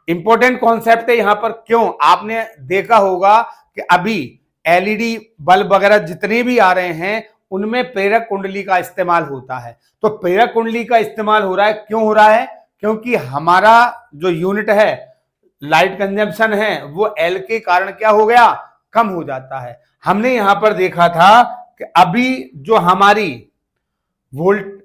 इंपॉर्टेंट कॉन्सेप्ट है यहां पर। क्यों? आपने देखा होगा कि अभी एलईडी बल्ब वगैरह जितने भी आ रहे हैं उनमें प्रेरक कुंडली का इस्तेमाल होता है। तो प्रेरक कुंडली का इस्तेमाल हो रहा है, क्यों हो रहा है? क्योंकि हमारा जो यूनिट है लाइट कंजम्पशन है वो एल के कारण क्या हो गया? कम हो जाता है। हमने यहां पर देखा था कि अभी जो हमारी वोल्ट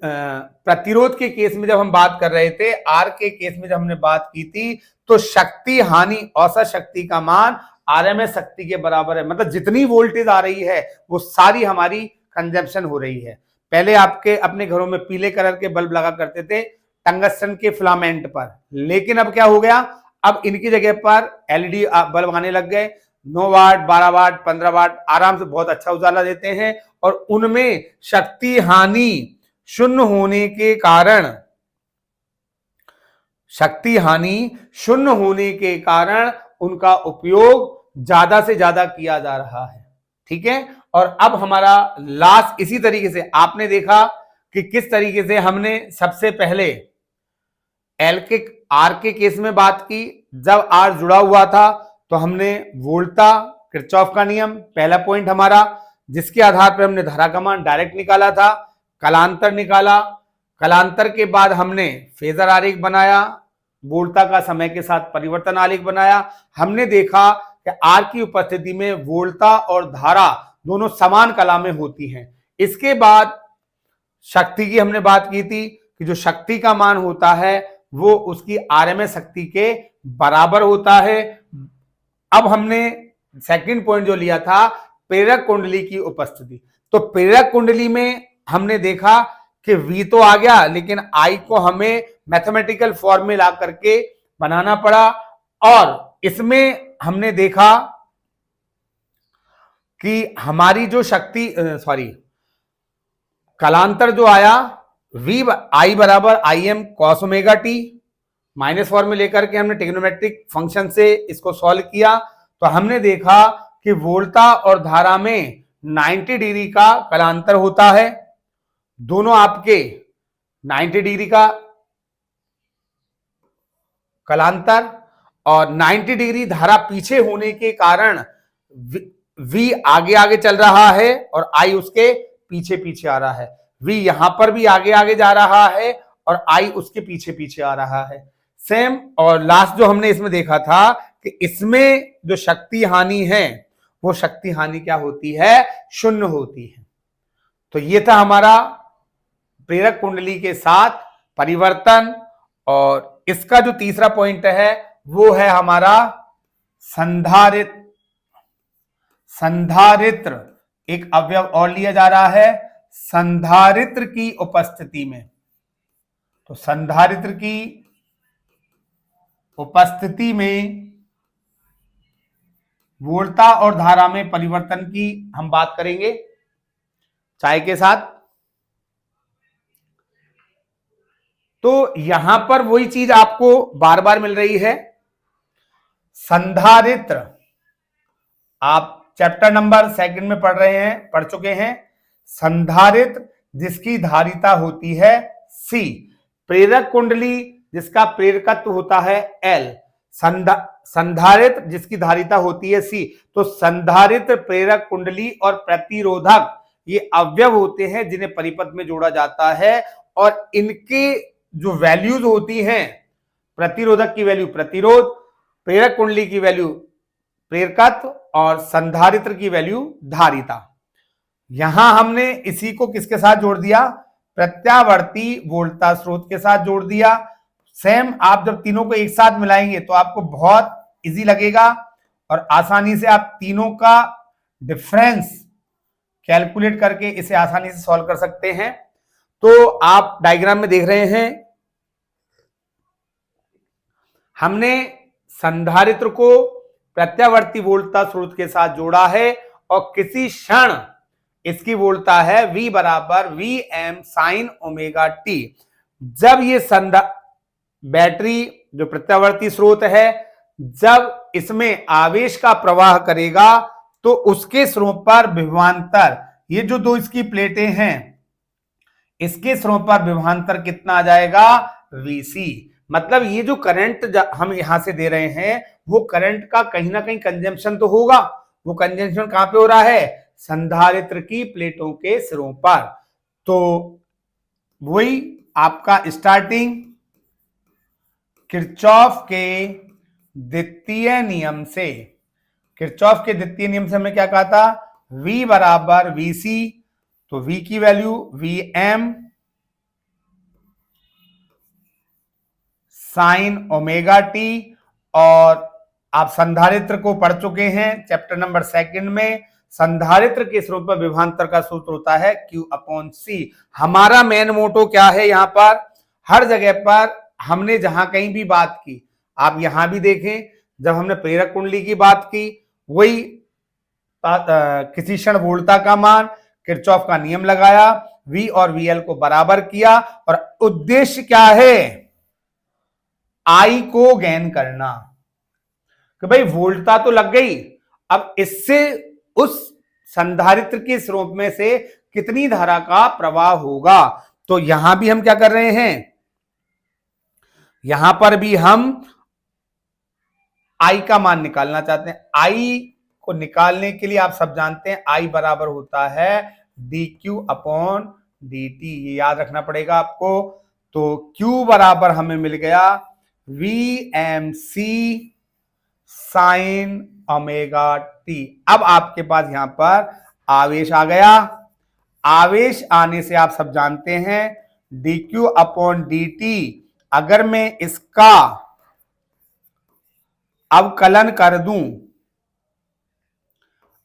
प्रतिरोध के केस में जब हम बात कर रहे थे, आर के केस में जब हमने बात की थी, तो शक्ति हानि औसत शक्ति का मान आरएमएस शक्ति के बराबर है। मतलब जितनी वोल्टेज आ रही है वो सारी हमारी कंजम्पशन हो रही है। पहले आपके अपने घरों में पीले कलर के बल्ब लगा करते थे टंगस्टन के फिलामेंट पर, लेकिन अब क्या हो गया? अब इनकी जगह पर एलईडी बल्ब आने लग गए। 9 वाट, 12 वाट, 15 वाट आराम से बहुत अच्छा उजाला देते हैं, और उनमें शक्ति हानि शून्य होने के कारण उनका उपयोग ज्यादा से ज्यादा किया जा रहा है। ठीक है। और अब हमारा लास्ट इसी तरीके से आपने देखा कि किस तरीके से हमने सबसे पहले एल के आर के केस में बात की। जब आर जुड़ा हुआ था तो हमने वोल्टा किरचॉफ का नियम पहला पॉइंट हमारा, जिसके आधार पर हमने धारा का मान डायरेक्ट निकाला था, कालांतर निकाला। कालांतर के बाद हमने फेजर आरेख बनाया, वोल्टा का समय के साथ परिवर्तन आलेख बनाया। हमने देखा कि आर की उपस्थिति में वोल्टा और धारा दोनों समान कला में होती हैं। इसके बाद शक्ति की हमने बात की थी कि जो शक्ति का मान होता है वो उसकी आरएमएस शक्ति के बराबर होता है। अब हमने सेकंड पॉइंट जो लिया था प्रेरक कुंडली की उपस्थिति। तो प्रेरक कुंडली में हमने देखा कि V तो आ गया, लेकिन I को हमें मैथमेटिकल फॉर्म में ला करके बनाना पड़ा, और इसमें हमने देखा कि हमारी जो शक्ति कालांतर जो आया I बराबर Im cos omega T, minus form में लेकर के हमने ट्रिग्नोमेट्रिक फंक्शन से इसको सॉल्व किया। तो हमने देखा कि वोल्टा और धारा में 90 डिग्री का कालांतर होता है। दोनों आपके 90 डिग्री का कालांतर, और 90 डिग्री धारा पीछे होने के कारण V आगे आगे चल रहा है और I उसके पीछे पीछे आ रहा है। V यहां पर भी आगे आगे जा रहा है और I उसके पीछे पीछे आ रहा है। सेम। और लास्ट जो हमने इसमें देखा था कि इसमें जो शक्ति हानि है वो शक्ति हानि क्या होती है? शून्य होती है। तो ये था हमारा प्रेरक कुंडली के साथ परिवर्तन। और इसका जो तीसरा पॉइंट है वो है हमारा संधारित्र। एक अवयव और लिया जा रहा है संधारित्र की उपस्थिति में, तो संधारित्र की उपस्थिति में वोल्टता और धारा में परिवर्तन की हम बात करेंगे चाय के साथ। तो यहां पर वही चीज आपको बार बार मिल रही है। संधारित्र आप चैप्टर नंबर 2 में पढ़ चुके हैं। संधारित्र जिसकी धारिता होती है C, प्रेरक कुंडली जिसका प्रेरकत्व होता है L, संधारित्र जिसकी धारिता होती है C। तो संधारित्र, प्रेरक कुंडली और प्रतिरोधक ये अवयव होते हैं जिन्हें परिपथ में जोड़ा जाता है, और इनके जो वैल्यूज होती हैं, प्रतिरोधक की वैल्यू प्रतिरोध, प्रेरक कुंडली की वैल्यू प्रेरकत्व और संधारित्र की वैल्यू धारिता। यहां हमने इसी को किसके साथ जोड़ दिया? प्रत्यावर्ती वोल्टता स्रोत के साथ जोड़ दिया। सेम आप जब तीनों को एक साथ मिलाएंगे तो आपको बहुत इजी लगेगा और आसानी से आप तीनों का डिफरेंस कैलकुलेट करके इसे आसानी से सॉल्व कर सकते हैं। तो आप डायग्राम में देख रहे हैं, हमने संधारित्र को प्रत्यावर्ती वोल्टता स्रोत के साथ जोड़ा है और किसी क्षण इसकी वोल्टता है V बराबर Vm साइन ओमेगा टी। जब ये बैटरी जो प्रत्यावर्ती स्रोत है, जब इसमें आवेश का प्रवाह करेगा तो उसके सिरों पर विभवांतर, ये जो दो इसकी प्लेटें हैं, इसके सिरों पर विभवांतर कितना आ जाएगा? Vc। मतलब ये जो करंट हम यहां से दे रहे हैं वो करंट का कहीं ना कहीं कंजम्पशन तो होगा। वो कंजम्पशन कहां पे हो रहा है? संधारित्र की प्लेटों के सिरों पर। तो वही आपका स्टार्टिंग किरचॉफ के द्वितीय नियम से, किरचॉफ के द्वितीय नियम से हमने क्या कहा था? V बराबर Vc। तो V की value Vm sine omega T, और आप संधारित्र को पढ़ चुके हैं चैप्टर नंबर 2 में। संधारित्र के सिरों पर विभवांतर का सूत्र होता है Q/C। हमारा मेन मोटो क्या है? यहां पर हर जगह पर हमने जहां कहीं भी बात की, आप यहां भी देखें, जब हमने प्रेरक कुंडली की बात की, वही किसी क्षण वोल्टता का मान, किरचॉफ का नियम लगाया, V और VL को बराबर किया, और उद्देश्य क्या है? I को गेन करना कि भाई वोल्टता तो लग गई, अब इससे उस संधारित्र के स्रोत में से कितनी धारा का प्रवाह होगा। तो यहां भी हम क्या कर रहे हैं? यहां पर भी हम I का मान निकालना चाहते हैं। I को निकालने के लिए आप सब जानते हैं I बराबर होता है dQ/dt। ये याद रखना पड़ेगा आपको। तो Q बराबर हमें मिल गया Vmc साइन ओमेगा टी। अब आपके पास यहां पर आवेश आ गया। आवेश आने से आप सब जानते हैं dQ/dt, अगर मैं इसका अवकलन कर दूं,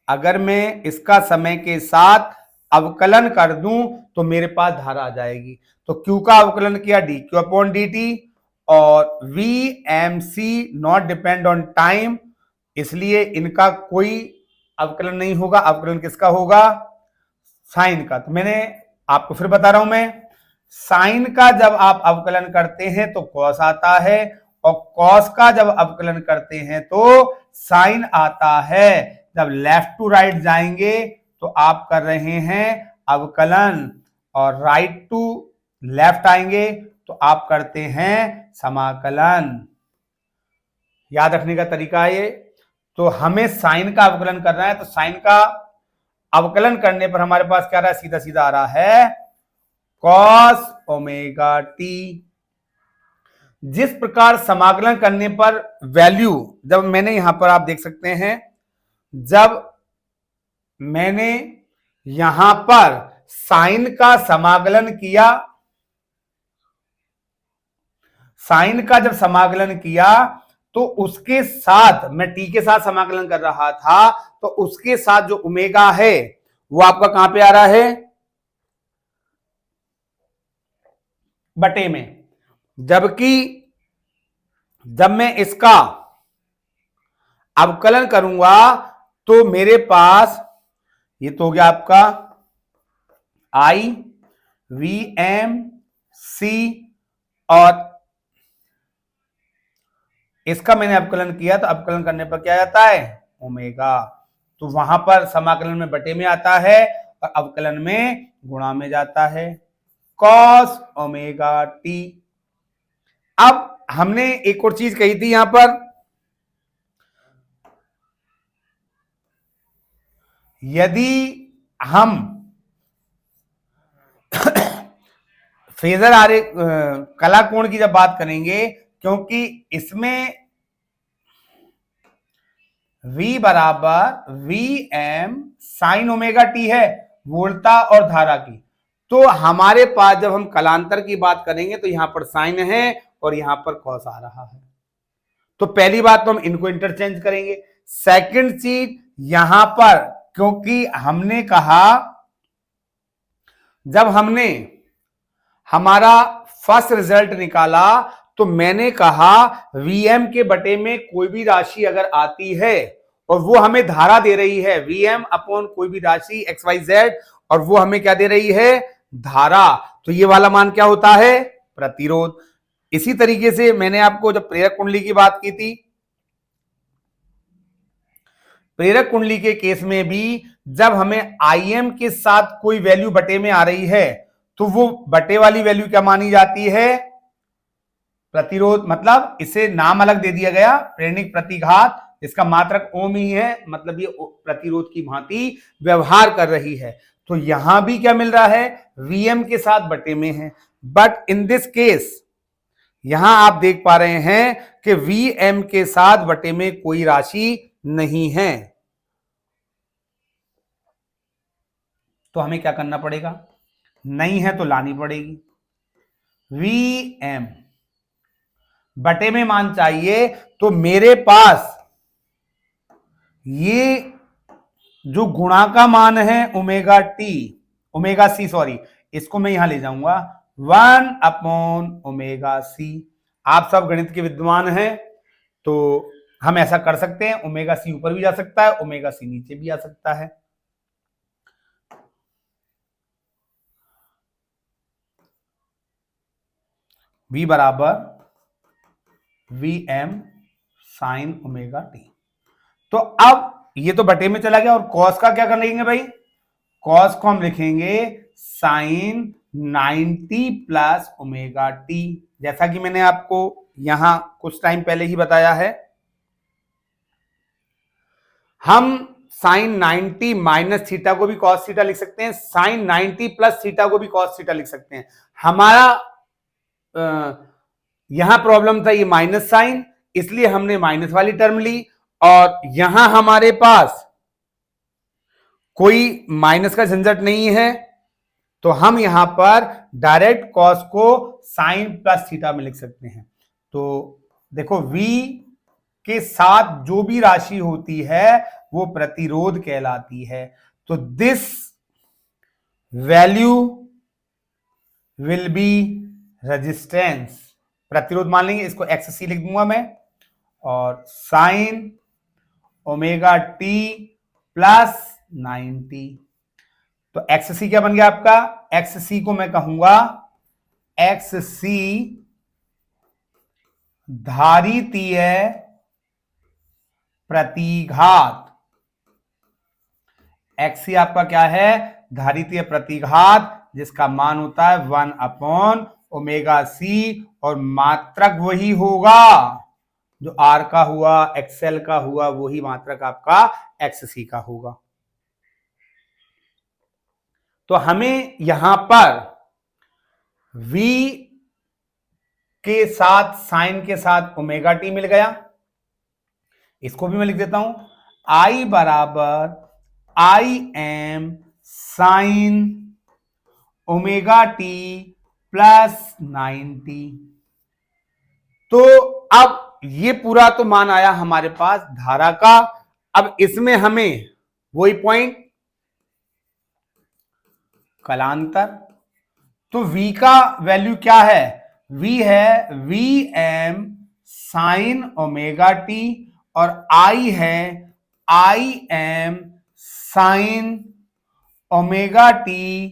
अगर मैं इसका समय के साथ अवकलन कर दूं तो मेरे पास धारा आ जाएगी। तो Q का अवकलन किया dQ/dt, और Vmc not depend on time, इसलिए इनका कोई अवकलन नहीं होगा। अवकलन किसका होगा? साइन का। तो मैंने आपको फिर बता रहा हूं मैं, साइन का जब आप अवकलन करते हैं तो कॉस आता है, और कॉस का जब अवकलन करते हैं तो साइन आता है। जब लेफ्ट टू राइट जाएंगे तो आप कर रहे हैं अवकलन, और राइट टू लेफ्ट आएंगे तो आप करते हैं समाकलन। याद रखने का तरीका है ये। तो हमें साइन का अवकलन करना है, तो साइन का अवकलन करने पर हमारे पास क्या रहा है? सीधा सीधा आ रहा है कॉस ओमेगा टी। जिस प्रकार समाकलन करने पर वैल्यू, जब मैंने यहां पर आप देख सकते हैं, जब मैंने यहां पर साइन का समाकलन किया, साइन का जब समाकलन किया तो उसके साथ मैं टी के साथ समाकलन कर रहा था, तो उसके साथ जो ओमेगा है वो आपका कहां पे आ रहा है? बटे में, जबकि जब मैं इसका अवकलन करूंगा तो मेरे पास ये तो हो गया आपका आई वी एम सी, और इसका मैंने अवकलन किया तो अवकलन करने पर क्या आता है ओमेगा, तो वहां पर समाकलन में बटे में आता है और अवकलन में गुणा में जाता है कॉस ओमेगा टी। अब हमने एक और चीज कही थी यहां पर, यदि हम फेजर आरेख कला कोण की जब बात करेंगे, क्योंकि इसमें V बराबर V M sine omega T है वोल्टा और धारा की, तो हमारे पास जब हम कलांतर की बात करेंगे तो यहां पर साइन है और यहां पर कॉस आ रहा है, तो पहली बात तो हम इनको इंटरचेंज करेंगे। सेकंड चीज यहां पर, क्योंकि हमने कहा जब हमने हमारा फर्स्ट रिजल्ट निकाला तो मैंने कहा Vm के बटे में कोई भी राशि अगर आती है और वो हमें धारा दे रही है, Vm अपॉन कोई भी राशि XYZ, और वो हमें क्या दे रही है धारा, तो ये वाला मान क्या होता है प्रतिरोध। इसी तरीके से मैंने आपको जब प्रेरक कुंडली की बात की थी, प्रेरक कुंडली के केस में भी जब हमें Im के साथ कोई वैल्यू बटे में आ रही है तो वो बटे वाली वैल्यू क्या मानी जाती है प्रतिरोध, मतलब इसे नाम अलग दे दिया गया प्रेरणिक प्रतिघात, इसका मात्रक ओम ही है, मतलब ये प्रतिरोध की भांति व्यवहार कर रही है। तो यहां भी क्या मिल रहा है Vm के साथ बटे में है, बट इन दिस केस यहां आप देख पा रहे हैं कि Vm के साथ बटे में कोई राशि नहीं है, तो हमें क्या करना पड़ेगा, नहीं है तो लानी पड़ेगी। Vm बटे में मान चाहिए, तो मेरे पास ये जो गुणा का मान है ओमेगा सी सॉरी, इसको मैं यहां ले जाऊंगा 1/ओमेगा सी। आप सब गणित के विद्वान हैं तो हम ऐसा कर सकते हैं, ओमेगा सी ऊपर भी जा सकता है, ओमेगा सी नीचे भी आ सकता है। V बराबर V M sine omega T. तो अब ये तो बटे में चला गया, और कॉस का क्या कर लेंगे भाई, कॉस को हम लिखेंगे साइन 90 प्लस ओमेगा टी, जैसा कि मैंने आपको यहां कुछ टाइम पहले ही बताया है। हम साइन 90 माइनस थीटा को भी कॉस थीटा लिख सकते हैं, साइन 90 प्लस थीटा को भी कॉस थीटा लिख सकते हैं। हमारा यहां प्रॉब्लम था ये माइनस साइन, इसलिए हमने माइनस वाली टर्म ली, और यहां हमारे पास कोई माइनस का झंझट नहीं है, तो हम यहां पर डायरेक्ट कॉस को साइन प्लस थीटा में लिख सकते हैं। तो देखो V के साथ जो भी राशि होती है वो प्रतिरोध कहलाती है, तो this value will be resistance, प्रतिरोध मान लेंगे, इसको XC लिख दूंगा मैं, और साइन ओमेगा टी प्लस 90, तो XC क्या बन गया आपका, XC को मैं कहूंगा XC धारितीय प्रतिघात। XC आपका क्या है धारितीय प्रतिघात, जिसका मान होता है 1/ओमेगा-c, और मात्रक वही होगा जो R का हुआ, XL का हुआ, वही मात्रक आपका XC का होगा। तो हमें यहां पर V के साथ साइन के साथ ओमेगा टी मिल गया, इसको भी मैं लिख देता हूं, I बराबर IM sign omega T plus 90। तो अब ये पूरा तो मान आया हमारे पास धारा का। अब इसमें हमें वही पॉइंट कलांतर, तो v का वैल्यू क्या है? v है Vm साइन ओमेगा टी और I है Im sign omega T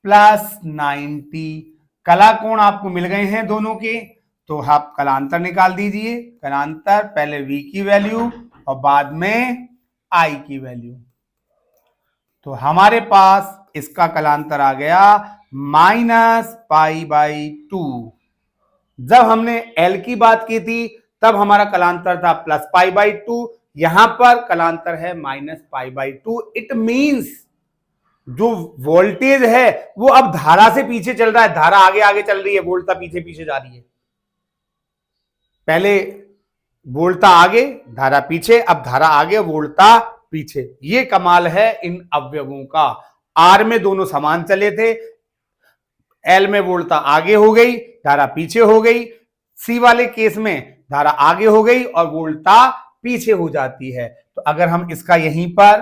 plus 90। कला कोण आपको मिल गए हैं दोनों के, तो आप कलांतर निकाल दीजिए। कलांतर पहले v की वैल्यू और बाद में I की वैल्यू। तो हमारे पास इसका कलांतर आ गया -π/2। जब हमने L की बात की थी तब हमारा कलांतर था +π/2, यहां पर कलांतर है -π/2। इट मींस जो वोल्टेज है वो अब धारा से पीछे चल रहा है, धारा आगे आगे चल रही है, वोल्टता पीछे पीछे जा रही है। पहले वोल्टता आगे धारा पीछे, अब धारा आगे वोल्टता पीछे। ये कमाल है इन अवयवों का। आर में दोनों समान चले थे, एल में वोल्टता आगे हो गई, धारा पीछे हो गई। सी वाले केस में धारा आगे हो गई और वोल्टता पीछे हो जाती है। तो अगर हम इसका यहीं पर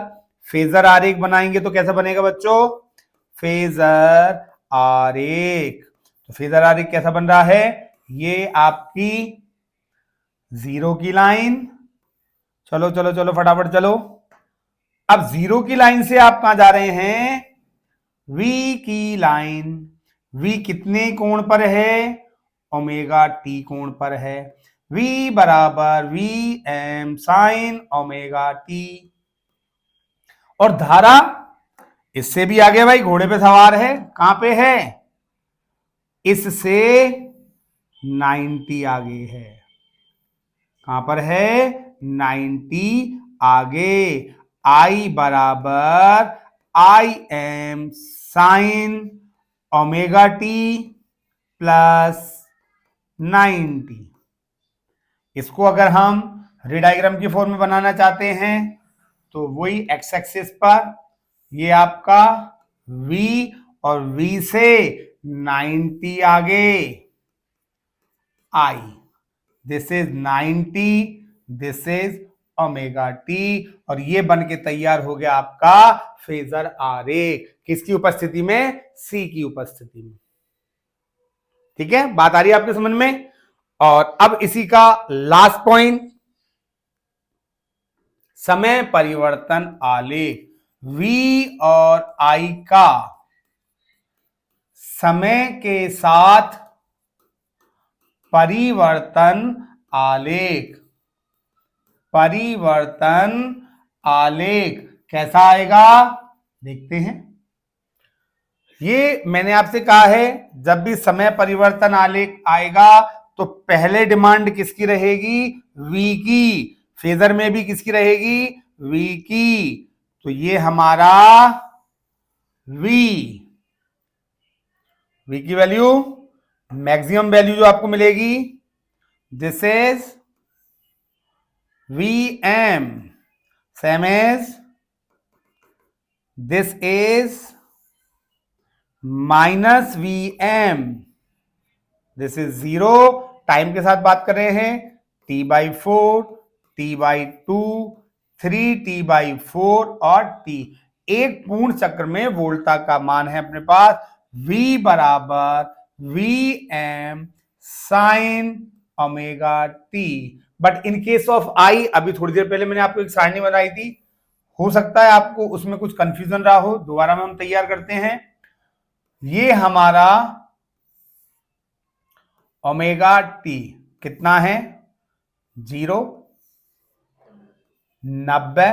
फेजर आरेख बनाएंगे तो कैसा बनेगा बच्चों? फेजर आरेख। तो फेजर आरेख कैसा बन रहा है? ये आपकी जीरो की लाइन, चलो चलो चलो फटाफट चलो। अब जीरो की लाइन से आप कहां जा रहे हैं? V की लाइन। V कितने कोण पर है? ओमेगा टी कोण पर है। V बराबर Vm साइन ओमेगा टी। और धारा इससे भी आगे, भाई घोड़े पे सवार है, कहां पे है? इससे 90 आगे है। कहां पर है? 90 आगे। I बराबर Im sign omega T plus 90। इसको अगर हम रेडायग्राम की फॉर्म में बनाना चाहते हैं तो वही एक्स एक्सिस पर ये आपका V और V से 90 आगे I, this is 90, this is omega T, और ये बन के तैयार हो गया आपका फेजर आरेख। किसकी उपस्थिति में? सी की उपस्थिति में। ठीक है, बात आ रही है आपके समझ में? और अब इसी का लास्ट पॉइंट, समय परिवर्तन आलेख। V और I का समय के साथ परिवर्तन आलेख। परिवर्तन आलेख कैसा आएगा देखते हैं। ये मैंने आपसे कहा है जब भी समय परिवर्तन आलेख आएगा तो पहले डिमांड किसकी रहेगी? V की। फेजर में भी किसकी रहेगी? V की। तो ये हमारा V की वैल्यू, मैक्सिमम वैल्यू जो आपको मिलेगी, this is Vm, same as this is minus Vm, this is 0। Time के साथ बात कर रहे हैं, T/4, T/2, 3T/4 और T। एक पूर्ण चक्र में वोल्टता का मान है अपने पास V बराबर Vm sine omega T. But in case of I, अभी थोड़ी देर पहले मैंने आपको एक सारणी बनाई थी, हो सकता है आपको उसमें कुछ कंफ्यूजन रहा हो, दोबारा में हम तैयार करते हैं। ये हमारा ओमेगा टी कितना है? 0, 90,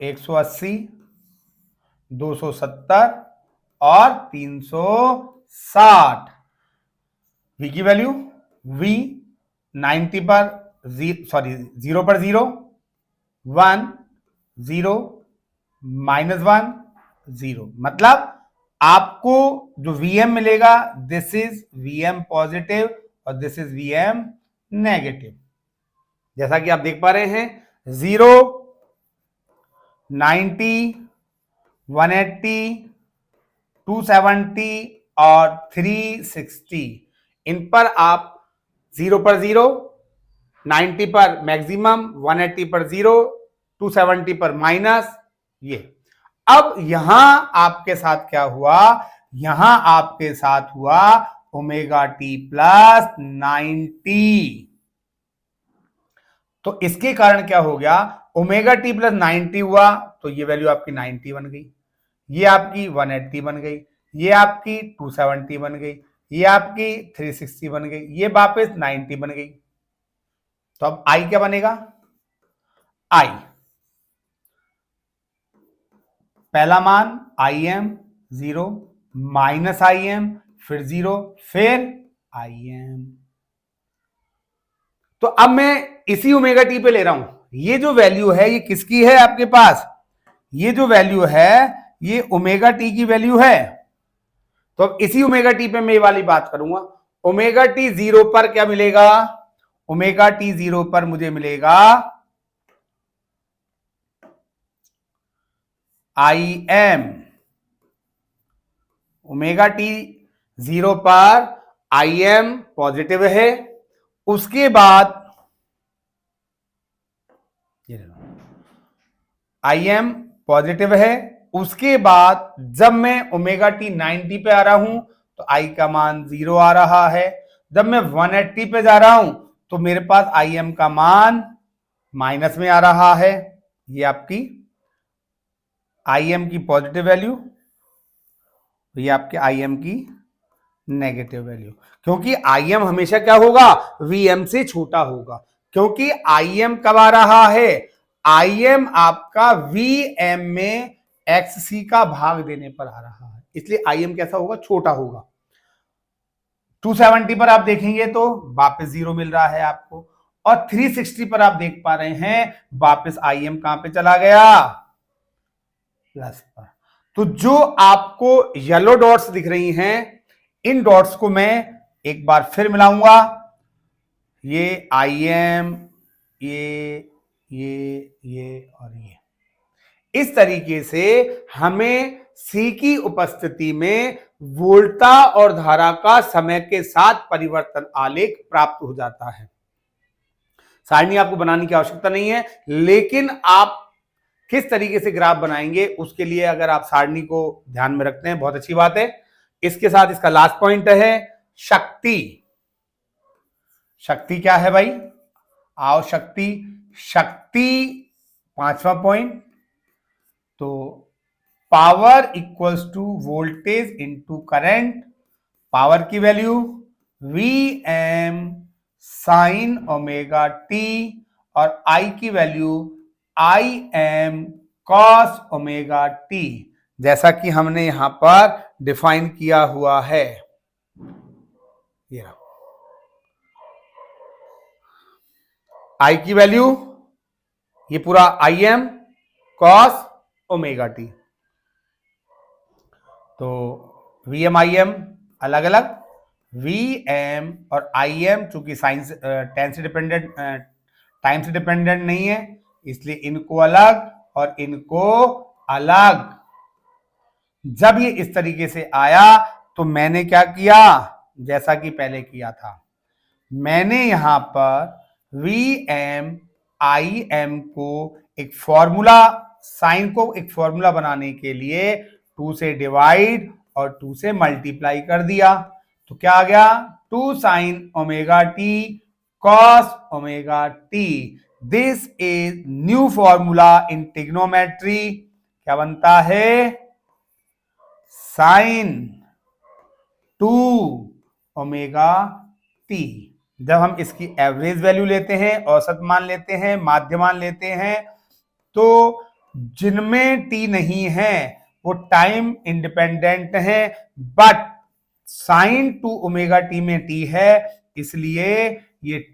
180, 270 और 360। V की वैल्यू, V 90 पर 0 पर 0, 1 0 -1 0, मतलब आपको जो Vm मिलेगा दिस इज Vm पॉजिटिव और दिस इज Vm नेगेटिव। जैसा कि आप देख पा रहे हैं 0, 90, 180, 270 और 360, इन पर आप 0 पर 0, 90 पर मैक्सिमम, 180 पर 0, 270 पर माइनस। ये अब यहां आपके साथ क्या हुआ यहां आपके साथ हुआ ओमेगा टी प्लस 90। तो इसके कारण क्या हो गया, ओमेगा टी प्लस 90 हुआ तो ये वैल्यू आपकी 90 बन गई, ये आपकी 180 बन गई, ये आपकी 270 बन गई, ये आपकी 360 बन गई, ये वापस 90 बन गई। तो अब आई क्या बनेगा, आई पहला मान I am 0 minus I M फिर 0 फिर आई एम। तो अब मैं इसी ओमेगा टी पे ले रहा हूं, ये जो वैल्यू है ये किसकी है आपके पास, ये जो वैल्यू है ये ओमेगा टी की वैल्यू है। तो अब इसी ओमेगा टी पे मैं ये वाली बात करूंगा, ओमेगा टी 0 पर क्या मिलेगा, ओमेगा टी 0 पर मुझे मिलेगा आई एम, ओमेगा टी 0 पर आई एम पॉजिटिव है, उसके बाद आई एम पॉजिटिव है, उसके बाद जब मैं ओमेगा टी 90 पे आ रहा हूं तो आई का मान 0 आ रहा है, जब मैं 180 पे जा रहा हूं तो मेरे पास आई एम का मान माइनस में आ रहा है। ये आपकी आई एम की पॉजिटिव वैल्यू, ये आपके आई एम की नेगेटिव वैल्यू, क्योंकि आई एम हमेशा क्या होगा, वी एम से छोटा होगा, क्योंकि आई एम कब आ रहा है, आई एम आपका वी एम में एक्स सी का भाग देने पर आ रहा है, इसलिए आई एम कैसा होगा, छोटा होगा। 270 पर आप देखेंगे तो वापस 0 मिल रहा है आपको, और 360 पर आप देख पा रहे हैं वापस आई एम कहां पे चला गया, प्लस पर। तो जो आपको येलो डॉट्स दिख रही हैं, इन डॉट्स को मैं एक बार फिर मिलाऊंगा, ये आई एम, ये और ये। इस तरीके से हमें सी की उपस्थिति में वोल्टा और धारा का समय के साथ परिवर्तन आलेख प्राप्त हो जाता है। सारणी आपको बनाने की आवश्यकता नहीं है, लेकिन आप किस तरीके से ग्राफ बनाएंगे उसके लिए अगर आप सारणी को ध्यान में रखते हैं बहुत अच्छी बात है। इसके साथ इसका लास्ट पॉइंट है शक्ति। शक्ति क्या है भाई, आओ शक्ति, शक्ति पांचवा पॉइंट, तो power equals to voltage into current, power की value V M sine omega T और आई की value I M cos omega T, जैसा कि हमने यहां पर डिफाइन किया हुआ है। ये आई की वैल्यू, ये पूरा आई एम कॉस ओमेगा टी, तो वी एम आई एम अलग अलग, वी एम और आई एम चूंकि साइंस टाइम से डिपेंडेंट नहीं है इसलिए इनको अलग और इनको अलग। जब ये इस तरीके से आया तो मैंने क्या किया, जैसा कि पहले किया था, मैंने यहां पर वी एम आई एम को एक फॉर्मूला, साइन को एक फॉर्मूला बनाने के लिए 2 से डिवाइड और 2 से मल्टीप्लाई कर दिया, तो क्या आ गया, 2 sign omega T cos omega T. This is new formula in trigonometry, क्या बनता है, साइन 2 ओमेगा टी। जब हम इसकी एवरेज वैल्यू लेते हैं, औसत मान लेते हैं, माध्य मान लेते हैं, तो जिनमें टी नहीं है वो टाइम इंडिपेंडेंट है, बट साइन 2 ओमेगा टी में टी है, इसलिए ये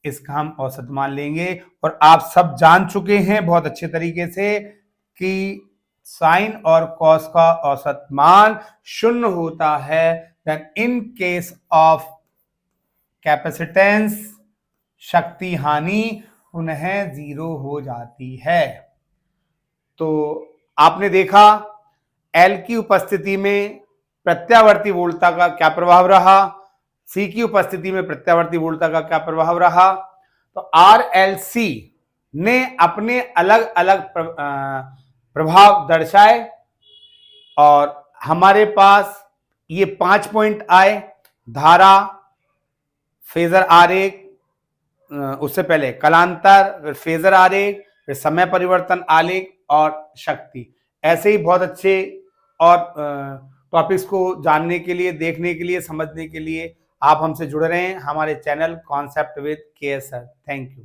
इसका हम औसत मान लेंगे। और आप सब जान चुके हैं बहुत अच्छे तरीके से कि साइन और कॉस का औसत मान 0 होता है, then in case of capacitance शक्ति हानि पुनः 0 हो जाती है। तो आपने देखा एल की उपस्थिति में प्रत्यावर्ती वोल्टता का क्या प्रभाव रहा, सी की उपस्थिति में प्रत्यावर्ती वोल्टता का क्या प्रभाव रहा। तो आर एल सी ने अपने अलग अलग प्रभाव दर्शाए और हमारे पास ये 5 पॉइंट आए, धारा, फेजर आरेख, उससे पहले कलांतर, फिर फेजर आरेख, फिर समय परिवर्तन आलेख और शक्ति। ऐसे ही बहुत अच्छे और टॉपिक्स को जानने के लिए, देखने के लिए, समझने के लिए आप हमसे जुड़ रहे हैं हमारे चैनल कॉन्सेप्ट विद के एस सर। Thank you.